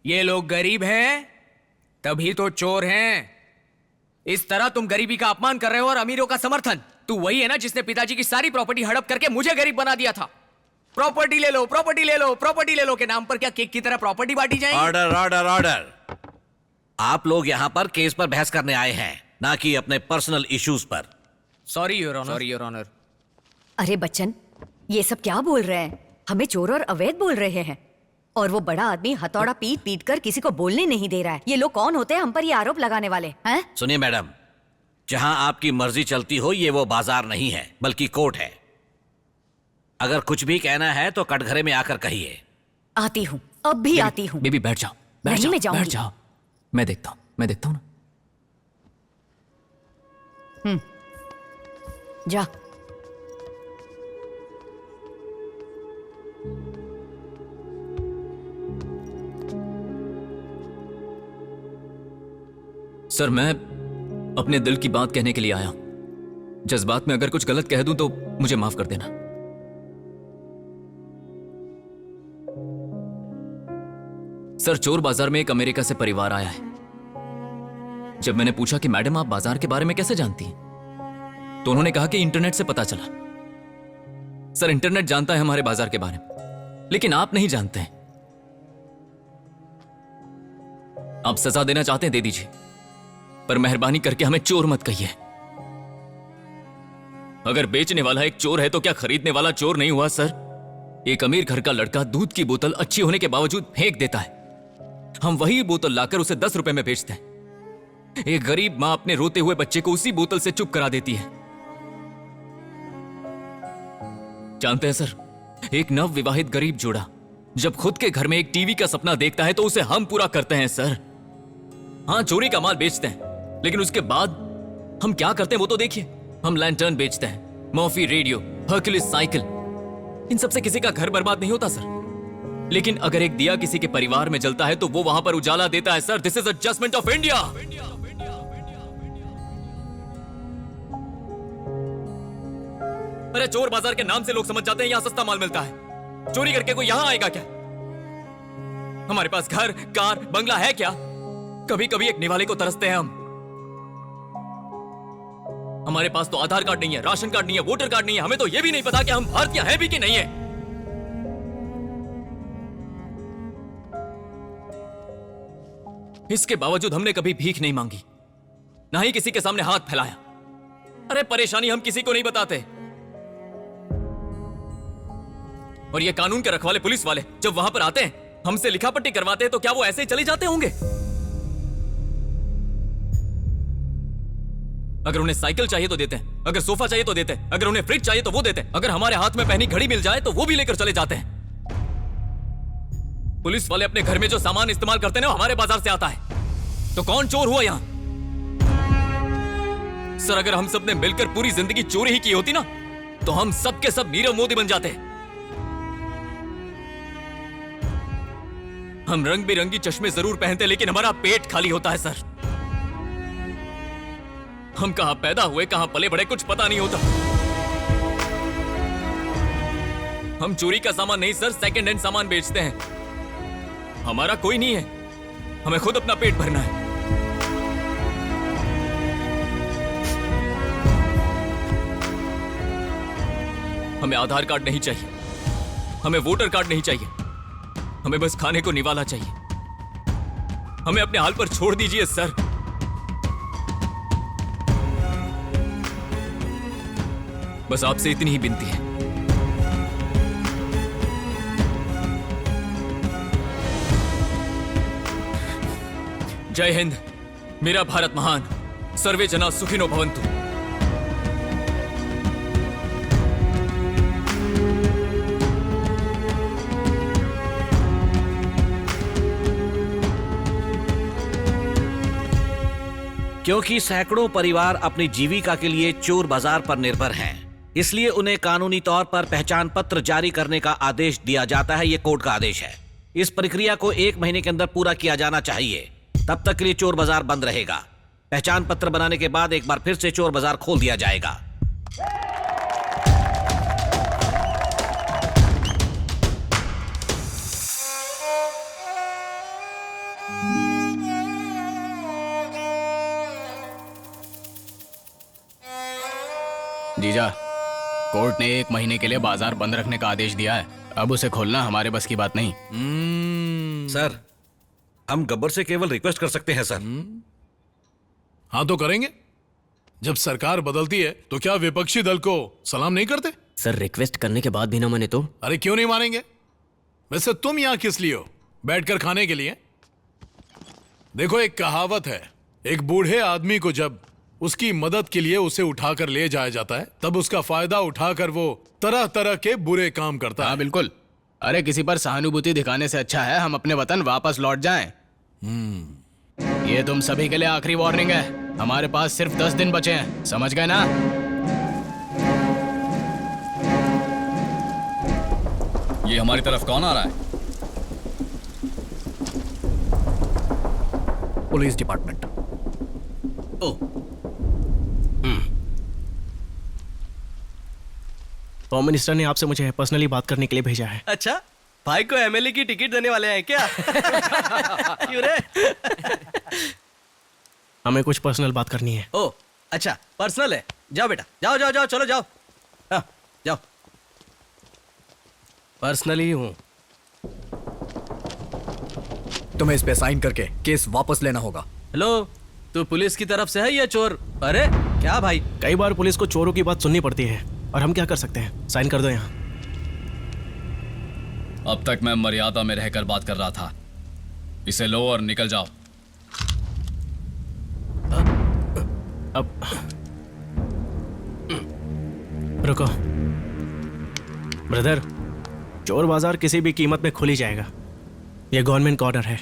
ये लोग गरीब हैं तभी तो चोर हैं। इस तरह तुम गरीबी का अपमान कर रहे हो और अमीरों का समर्थन। तू वही है ना जिसने पिताजी की सारी प्रॉपर्टी हड़प करके मुझे गरीब बना दिया था। प्रॉपर्टी ले लो, प्रॉपर्टी ले लो, प्रॉपर्टी ले लो के नाम पर क्या केक की तरह प्रॉपर्टी बांटी जाएगी? Order order order. आप लोग यहाँ पर केस पर बहस करने आए हैं, ना कि अपने पर्सनल इश्यूज पर। Sorry your honour. Sorry your honour. अरे बच्चन, ये सब क्या बोल रहे हैं? हमें चोर और अवैध बोल रहे हैं और वो बड़ा आदमी हथौड़ा पीट पीट कर किसी को बोलने नहीं दे रहा है। ये लोग कौन होते हैं हम पर ये आरोप लगाने वाले हैं? सुनिए मैडम, जहां आपकी मर्जी चलती हो ये वो बाजार नहीं है बल्कि कोर्ट है। अगर कुछ भी कहना है तो कटघरे में आकर कहिए। आती हूँ, अब भी आती हूँ। बेबी बैठ जाओ, बैठ नहीं, जाओ, मैं जाऊंगी। बैठ जाओ। मैं देखता हूँ ना। जा। सर, मैं अपने दिल की बात कहने के लिए आया हूं। जज्बात में अगर कुछ गलत कह दूं तो मुझे माफ कर देना। सर, चोर बाजार में एक अमेरिका से परिवार आया है। जब मैंने पूछा कि मैडम आप बाजार के बारे में कैसे जानती हैं, तो उन्होंने कहा कि इंटरनेट से पता चला। सर, इंटरनेट जानता है हमारे बाजार के बारे में, लेकिन आप नहीं जानते हैं। आप सजा देना चाहते हैं, दे दीजिए, पर मेहरबानी करके हमें चोर मत कहिए। अगर बेचने वाला एक चोर है तो क्या खरीदने वाला चोर नहीं हुआ? सर, एक अमीर घर का लड़का दूध की बोतल अच्छी होने के बावजूद फेंक देता है। हम वही बोतल लाकर उसे 10 रुपए में बेचते हैं। एक गरीब मां अपने रोते हुए बच्चे को उसी बोतल से चुप करा देती है। जानते हैं सर, एक नव विवाहित गरीब जोड़ा जब खुद के घर में एक टीवी का सपना देखता है तो उसे हम पूरा करते हैं। सर, हाँ, चोरी का माल बेचते हैं, लेकिन उसके बाद हम क्या करते हैं वो तो देखिए। हम लैंटर्न बेचते हैं, मॉफी रेडियो, हर्कुलिस साइकिल। इन सबसे किसी का घर बर्बाद नहीं होता सर, लेकिन अगर एक दिया किसी के परिवार में जलता है तो वो वहां पर उजाला देता है। Sir, this is a judgement of India. अरे, चोर बाजार के नाम से लोग समझ जाते हैं यहां सस्ता माल मिलता है। चोरी करके कोई यहां आएगा क्या? हमारे पास घर, कार, बंगला है क्या? कभी कभी एक निवाले को तरसते हैं हम। हमारे पास तो आधार कार्ड नहीं है, राशन कार्ड नहीं है, वोटर कार्ड नहीं है। हमें तो यह भी नहीं पता कि हम भारतीय हैं भी कि नहीं है। इसके बावजूद हमने कभी भीख नहीं मांगी, ना ही किसी के सामने हाथ फैलाया। अरे, परेशानी हम किसी को नहीं बताते। और ये कानून के रखवाले पुलिस वाले जब वहां पर आते हैं, हमसे लिखा पट्टी करवाते हैं, तो क्या वो ऐसे ही चले जाते होंगे? अगर उन्हें साइकिल चाहिए तो देते हैं, अगर सोफा चाहिए तो देते हैं, अगर उन्हें फ्रिज चाहिए तो वो देते हैं, अगर हमारे हाथ में पहनी घड़ी मिल जाए तो वो भी लेकर चले जाते हैं। पुलिस वाले अपने घर में जो सामान इस्तेमाल करते हैं ना, हमारे बाजार से आता है। तो कौन चोर हुआ यहां? सर, अगर हम सब ने मिलकर पूरी जिंदगी चोरी ही की होती ना, तो हम सब के सब नीरव मोदी बन जाते। हम रंग बिरंगी चश्मे जरूर पहनते, लेकिन हमारा पेट खाली होता है। सर, हम कहां पैदा हुए, कहां पले बड़े, कुछ पता नहीं होता। हम चोरी का सामान नहीं सर, सेकंड हैंड सामान बेचते हैं। हमारा कोई नहीं है, हमें खुद अपना पेट भरना है। हमें आधार कार्ड नहीं चाहिए, हमें वोटर कार्ड नहीं चाहिए, हमें बस खाने को निवाला चाहिए। हमें अपने हाल पर छोड़ दीजिए सर। बस आपसे इतनी ही विनती है। जय हिंद, मेरा भारत महान, सर्वे जना सुखिनो भवन्तु। क्योंकि सैकड़ों परिवार अपनी जीविका के लिए चोर बाजार पर निर्भर हैं, इसलिए उन्हें कानूनी तौर पर पहचान पत्र जारी करने का आदेश दिया जाता है। ये कोर्ट का आदेश है। इस प्रक्रिया को 1 महीने के अंदर पूरा किया जाना चाहिए। तब तक के लिए चोर बाजार बंद रहेगा। पहचान पत्र बनाने के बाद एक बार फिर से चोर बाजार खोल दिया जाएगा। जीजा, कोर्ट ने 1 महीने के लिए बाजार बंद रखने का आदेश दिया है। अब उसे खोलना हमारे बस की बात नहीं। सर, हम गब्बर से केवल रिक्वेस्ट कर सकते हैं सर। हाँ तो करेंगे। जब सरकार बदलती है तो क्या विपक्षी दल को सलाम नहीं करते? सर, रिक्वेस्ट करने के बाद भी ना माने तो? अरे क्यों नहीं मानेंगे? वैसे तुम यहां किस लिए हो? बैठकर खाने के लिए? देखो, एक कहावत है, एक बूढ़े आदमी को जब उसकी मदद के लिए उसे उठाकर ले जाया जाता है, तब उसका फायदा उठाकर वो तरह तरह के बुरे काम करता है। हाँ बिल्कुल। अरे किसी पर सहानुभूति दिखाने से अच्छा है हम अपने वतन वापस लौट जाएं। ये तुम सभी के लिए आखिरी वार्निंग है। हमारे पास सिर्फ 10 दिन बचे हैं, समझ गए ना? ये हमारी तरफ कौन आ रहा है? Police department. होम मिनिस्टर ने आपसे मुझे पर्सनली बात करने के लिए भेजा है। अच्छा, भाई को एमएलए की टिकट देने वाले हैं क्या? क्यों रे? हमें कुछ पर्सनल बात करनी है। ओ, अच्छा, पर्सनल है। जाओ बेटा, जाओ जाओ जाओ, चलो जाओ। हाँ, जाओ। पर्सनली हूं। तुम्हें इस पे साइन करके केस वापस लेना होगा। हेलो, तू पुलिस की तरफ से है या चोर? अरे क्या भाई? कई बार पुलिस को चोरों की बात सुननी पड़ती है, और हम क्या कर सकते हैं? साइन कर दो यहाँ। अब तक मैं मर्यादा में रहकर बात कर रहा था। इसे लो और निकल जाओ। अब रुको ब्रदर, चोर बाजार किसी भी कीमत में खुली जाएगा। यह गवर्नमेंट का ऑर्डर है।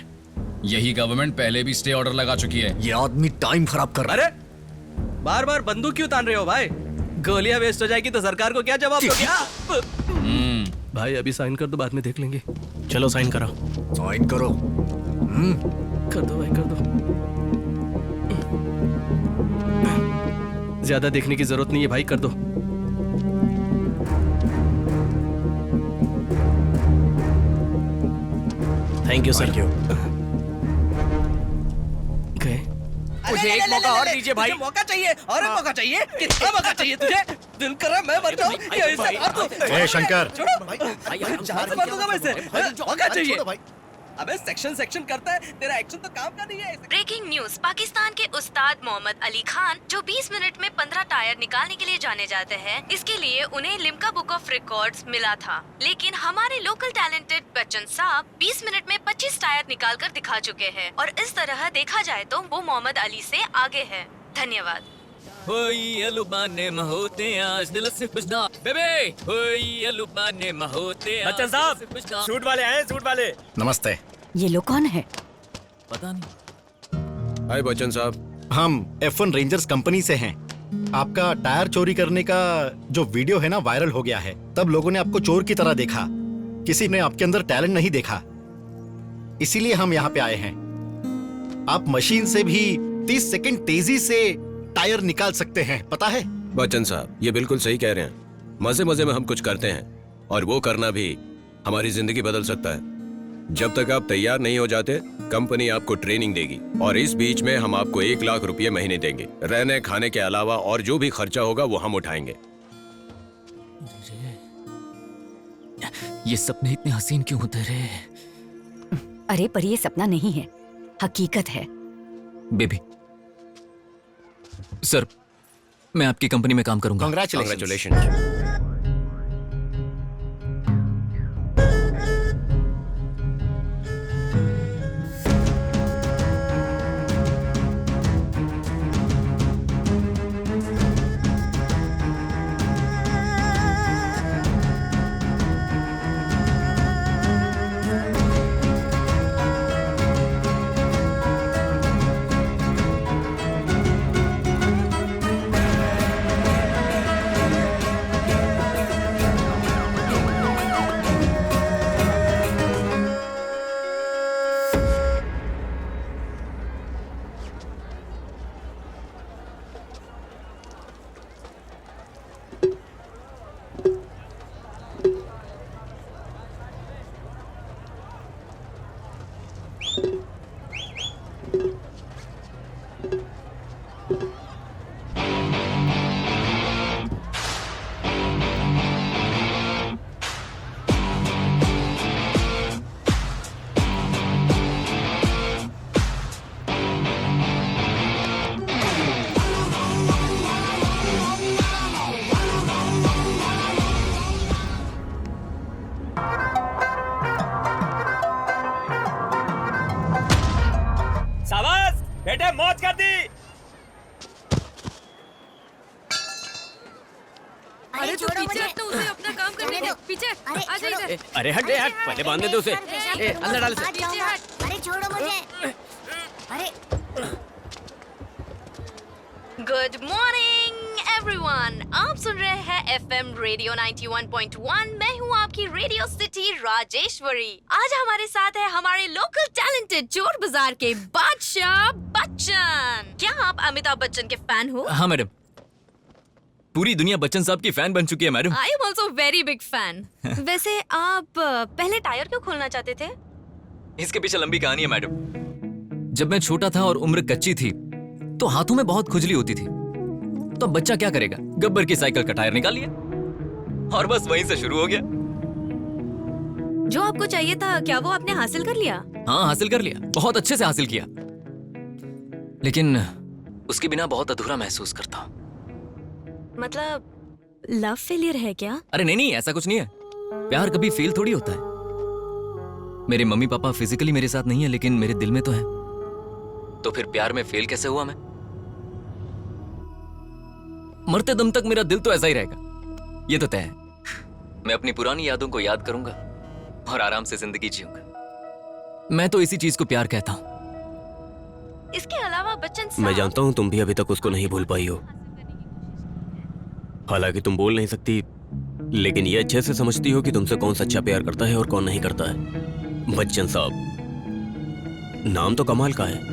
यही गवर्नमेंट पहले भी स्टे ऑर्डर लगा चुकी है। ये आदमी टाइम खराब कर रहा है। अरे बार बार बंदूक क्यों तान रहे हो भाई? गोलियां वेस्ट हो जाएगी तो सरकार को क्या जवाब दोगे? भाई अभी साइन कर दो, बाद में देख लेंगे। चलो साइन करो। साइन करो। कर दो भाई, कर दो। ज्यादा देखने की जरूरत नहीं है भाई, कर दो। Thank you sir. मुझे एक मौका और दीजिए भाई। मौका चाहिए और मौका चाहिए। कितना मौका चाहिए तुझे? दिल कर रहा है मैं मर जाऊं या इसे मार दो। ए शंकर, छोड़ो भाई, जहां से मार दूंगा मैं इसे। मौका चाहिए। अबे सेक्शन करता है, तेरा एक्शन तो काम का नहीं है। ब्रेकिंग न्यूज, पाकिस्तान के उस्ताद मोहम्मद अली खान जो 20 मिनट में 15 टायर निकालने के लिए जाने जाते हैं, इसके लिए उन्हें लिम्का बुक ऑफ रिकॉर्ड्स मिला था। लेकिन हमारे लोकल टैलेंटेड बच्चन साहब 20 मिनट में 25 टायर निकाल कर दिखा चुके हैं, और इस तरह देखा जाए तो वो मोहम्मद अली से आगे है। धन्यवाद। बच्चन साहब, सूट वाले आए, सूट वाले। नमस्ते। ये लोग कौन है? पता नहीं। हाय बच्चन साहब। हम F1 रेंजर्स कंपनी से हैं। आपका टायर चोरी करने का जो वीडियो है ना, वायरल हो गया है। तब लोगों ने आपको चोर की तरह देखा, किसी ने आपके अंदर टैलेंट नहीं देखा, इसीलिए हम यहाँ पे आए हैं। आप मशीन से भी 30 सेकंड तेजी से टायर निकाल सकते हैं, पता है? बच्चन साहब, ये बिल्कुल सही कह रहे हैं। मजे मजे में हम कुछ करते हैं, और वो करना भी हमारी जिंदगी बदल सकता है। जब तक आप तैयार नहीं हो जाते, कंपनी आपको ट्रेनिंग देगी, और इस बीच में हम आपको 1 लाख रुपए महीने देंगे। रहने खाने के अलावा और जो भी खर्चा होगा वो हम उठाएंगे। ये सपने इतने हसीन क्यों होते रहे? अरे पर ये सपना नहीं है, हकीकत है। बेबी सर, मैं आपकी कंपनी में काम करूंगा। कांग्रेचुलेशन। शाबाश बेटे, मौज कर दी। अरे जो पीछे हट तो उसे अपना काम करने दो। पीछे आ जा इधर। अरे हट रे, हट, पहले बांधने दे उसे। अंदर डाल उसे। पीछे हट। अरे छोड़ो मुझे। अरे गुड मॉर्निंग एवरीवन, आप सुन रहे हैं एफएम रेडियो 91.1। मैं हूँ आपकी रेडियो सिटी राजेश्वरी। आज हमारे साथ है हमारे लोकल टैलेंटेड चोर बाजार के बादशाह बच्चन। क्या आप अमिताभ बच्चन के फैन हो? हाँ मैडम, पूरी दुनिया बच्चन साहब की फैन बन चुकी है madam. I am also very big fan. वैसे आप पहले टायर क्यों खोलना चाहते थे? इसके पीछे लंबी कहानी है मैडम। जब मैं छोटा था और उम्र कच्ची थी तो हाथों में बहुत खुजली होती थी, तो बच्चा क्या करेगा, गब्बर की साइकिल का टायर निकाल लिया और बस वहीं से शुरू हो गया। जो आपको चाहिए था क्या वो आपने हासिल कर लिया? हाँ हासिल कर लिया, बहुत अच्छे से हासिल किया, लेकिन उसके बिना बहुत अधूरा महसूस करता हूँ। मतलब लव फेलियर है क्या? अरे नहीं नहीं, ऐसा कुछ नहीं है। प्यार कभी फेल थोड़ी होता है। मेरे मम्मी पापा फिजिकली मेरे साथ नहीं है, लेकिन मेरे दिल में तो है। तो फिर प्यार में फेल कैसे हुआ मैं? मरते दम तक मेरा दिल तो ऐसा ही रहेगा, ये तो तय है। मैं अपनी पुरानी यादों को याद करूंगा और आराम से जिंदगी जीऊंगा। मैं तो इसी चीज को प्यार कहता हूं। इसके अलावा बच्चन साहब, मैं जानता हूँ तुम भी अभी तक उसको नहीं भूल पाई हो। हालांकि तुम बोल नहीं सकती, लेकिन ये अच्छे से समझती हो कि तुमसे कौन सच्चा प्यार करता है और कौन नहीं करता है। बच्चन साहब, नाम तो कमाल का है।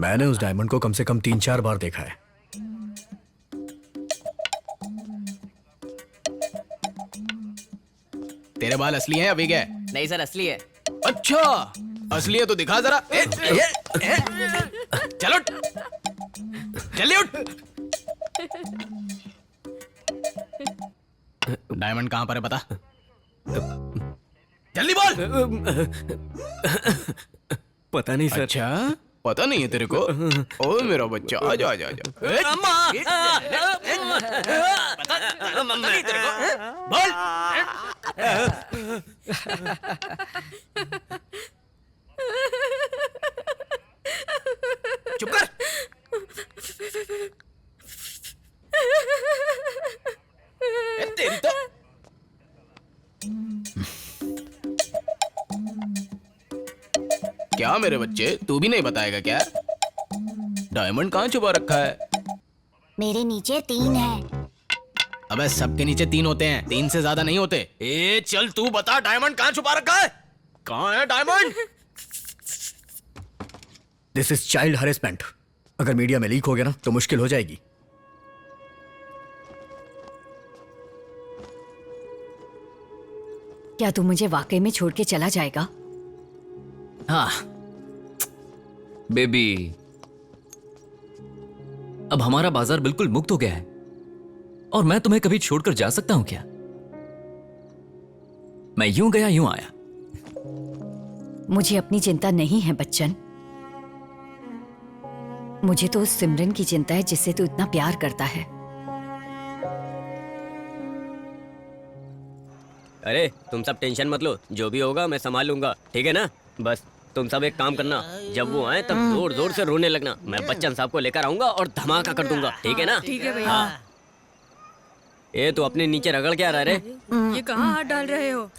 मैंने उस डायमंड को कम से कम 3-4 बार देखा है। तेरे बाल असली हैं या बिग है? नहीं सर, असली है। अच्छा, असली है तो दिखा जरा। चलो जल्दी उठ। डायमंड कहां पर है बता, जल्दी बोल। पता नहीं सर। अच्छा, पता नहीं है तेरे को? ओ मेरा बच्चा, आजा आजा आजा। पता नहीं तेरे को? बोल। चुप कर। तेरी तो क्या मेरे बच्चे, तू भी नहीं बताएगा क्या? डायमंड कहाँ छुपा रखा है? मेरे नीचे 3 है। अबे सबके नीचे 3 होते हैं, 3 से ज्यादा नहीं होते। ए चल तू बता, डायमंड कहाँ छुपा रखा है? कहाँ है diamond? This is child harassment. अगर मीडिया में लीक हो गया ना तो मुश्किल हो जाएगी। क्या तू मुझे वाकई में छोड़ के चला जाएगा? हाँ, बेबी, अब हमारा बाजार बिल्कुल मुक्त हो गया है और मैं तुम्हें कभी छोड़कर जा सकता हूं क्या? मैं यूं गया यूं आया। मुझे अपनी चिंता नहीं है बच्चन। मुझे तो उस सिमरन की चिंता है जिससे तू इतना प्यार करता है। अरे तुम सब टेंशन मत लो, जो भी होगा मैं संभाल लूंगा, ठीक है ना? बस तुम सब एक काम करना, जब वो आए तब जोर जोर से रोने लगना। मैं बच्चन साहब को लेकर आऊंगा और धमाका कर दूंगा, ठीक है ना? ठीक है भैया। हाँ। ए तो अपने नीचे रगड़ क्या रहा रे? ये कहाँ हाथ डाल रहे हो?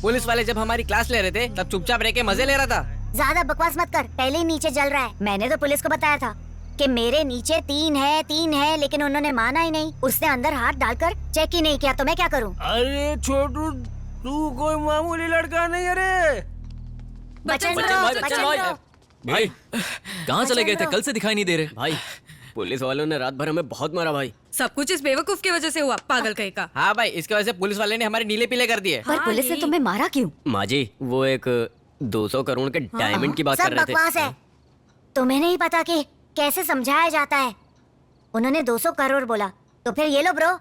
पुलिस वाले जब हमारी क्लास ले रहे थे तब चुपचाप रह के मजे ले रहा था। ज्यादा बकवास मत कर, पहले ही नीचे जल रहा है। मैंने तो पुलिस को बताया था कि मेरे नीचे तीन है, लेकिन उन्होंने माना ही नहीं। उसने अंदर हाथ डालकर चेक ही नहीं किया, तो मैं क्या करूं? अरे छोटू, तू कोई मामूली लड़का नहीं। अरे बच्चन भाई कहाँ चले गए थे? कल से दिखाई नहीं दे रहे। भाई पुलिस वालों ने रात भर हमें बहुत मारा भाई। सब कुछ इस बेवकूफ की वजह से हुआ, पागल कहीं का। हाँ भाई, इसकी वजह से पुलिस वाले ने हमारे नीले पीले कर दिए। पर पुलिस ने तुम्हें मारा क्यों? माँ जी, वो एक 200 करोड़ के डायमंड की बात सब कर रहे थे। बकवास है। तुम्हें नहीं पता कि कैसे समझाया जाता है। उन्होंने 200 करोड़ बोला, तो फिर ये लो ब्रो।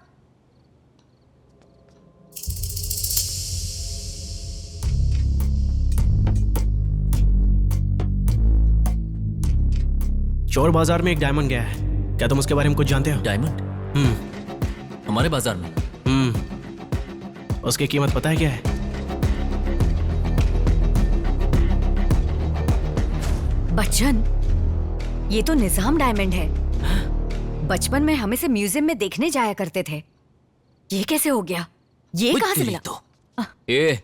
चोर बाजार में एक डायमंड गया है, क्या तुम उसके बारे में कुछ जानते हो? डायमंड? हमारे बाजार में? उसकी कीमत पता है क्या है? बच्चन, ये तो निजाम डायमंड है। बचपन में हम इसे म्यूजियम में देखने जाया करते थे। ये कैसे हो गया? ये कहाँ से मिला? ए,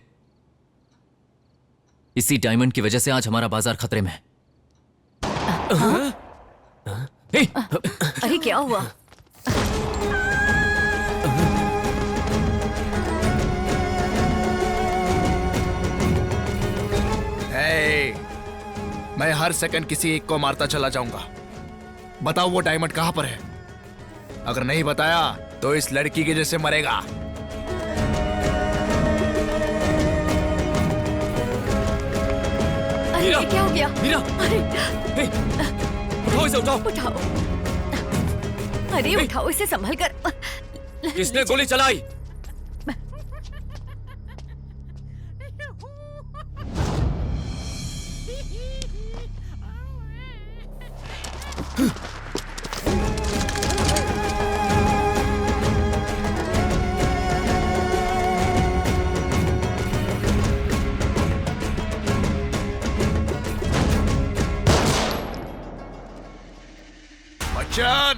इसी डायमंड की वजह से आज हमारा बाजार खतरे में है। अरे क्या हुआ? मैं हर सेकंड किसी एक को मारता चला जाऊंगा। बताओ वो डायमंड कहां पर है? अगर नहीं बताया तो इस लड़की के जैसे मरेगा। अरे ये क्या हो गया? मीरा! अरे उठाओ इसे, उठाओ। उठाओ। अरे उठाओ इसे, संभल कर। किसने गोली चलाई? बच्चन!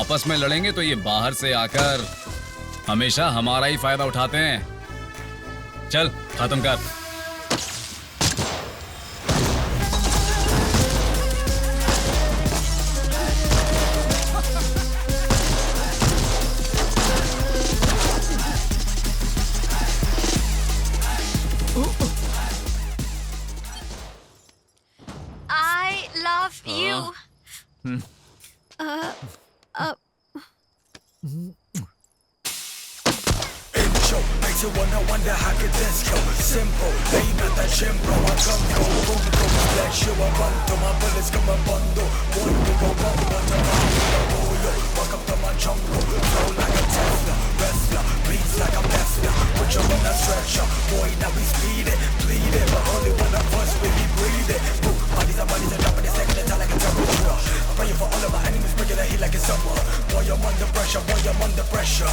आपस में लड़ेंगे तो ये बाहर से आकर हमेशा हमारा ही फायदा उठाते हैं। चल खत्म कर। I love you. Makes you wanna wonder how could this go simple. Ain't not that gym, bro. I come go boom boom. Flash you a run to my bullets come a bundle. One we go bump on the yo. Walk up to my jungle, flow like a Tesla, wrestler, beats like a wrestler. Put you on a stretcher, boy. Now we speed it, bleed it, but only one of us really breathe it. Bodies are dropping the second attack like a temperature. I'm praying for all of my enemies, bringing the heat like it's summer. Boy, I'm under pressure, boy, I'm under pressure.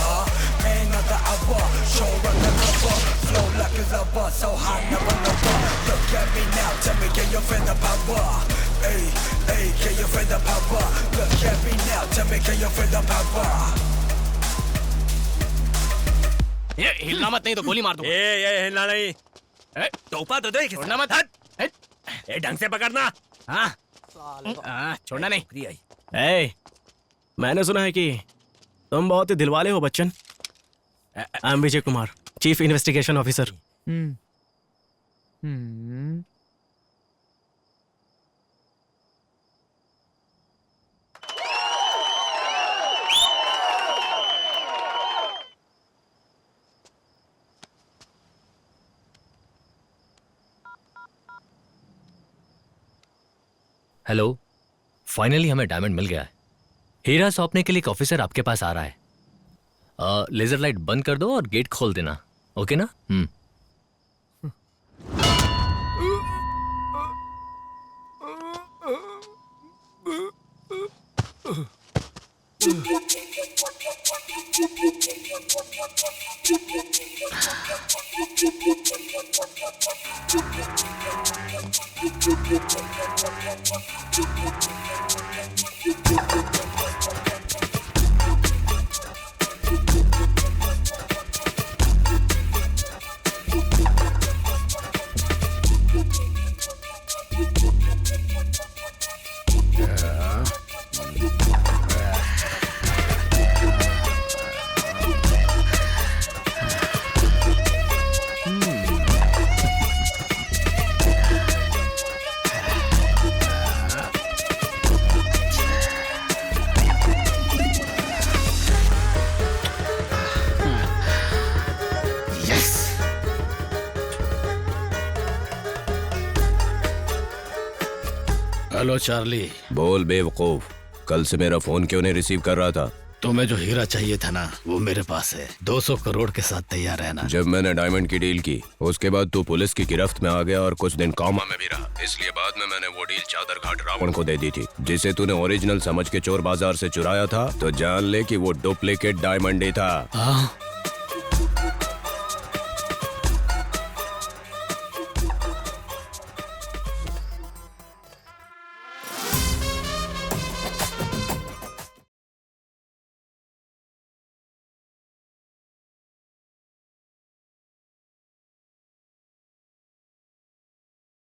Ain't not the hour, show run the cover. Flow like a lover, so high, never lover. Look at me now, tell me, can you feel the power? Hey, hey, can you feel the power? Look at me now, tell me, can you feel the power? ये हिलना मत, नहीं तो गोली मार दूंगा। ये हिलना नहीं। टोपा तो देख। छोड़ना मत। ये ढंग से पकड़ना। हाँ, छोड़ना नहीं। ए, मैंने सुना है कि तुम बहुत ही दिलवाले हो Bachchan. I am Vijay Kumar, chief investigation officer. Hello, finally हमें डायमंड मिल गया है। हीरा सौंपने के लिए एक ऑफिसर आपके पास आ रहा है। लेजर लाइट बंद कर दो और गेट खोल देना, ओके ना? Hello Charlie. बोल बेवकूफ, कल से मेरा फोन क्यों नहीं रिसीव कर रहा था? तुम्हें जो हीरा चाहिए था ना, वो मेरे पास है। 200 करोड़ के साथ तैयार रहना। जब मैंने डायमंड की डील की, उसके बाद तू पुलिस की गिरफ्त में आ गया और कुछ दिन कॉमा में भी रहा। इसलिए बाद में मैंने वो डील चादर घाट रावण को दे दी थी, जिसे तूने ओरिजिनल समझ के चोर बाजार से चुराया था। तो जान ले कि वो डुप्लीकेट डायमंड ही था।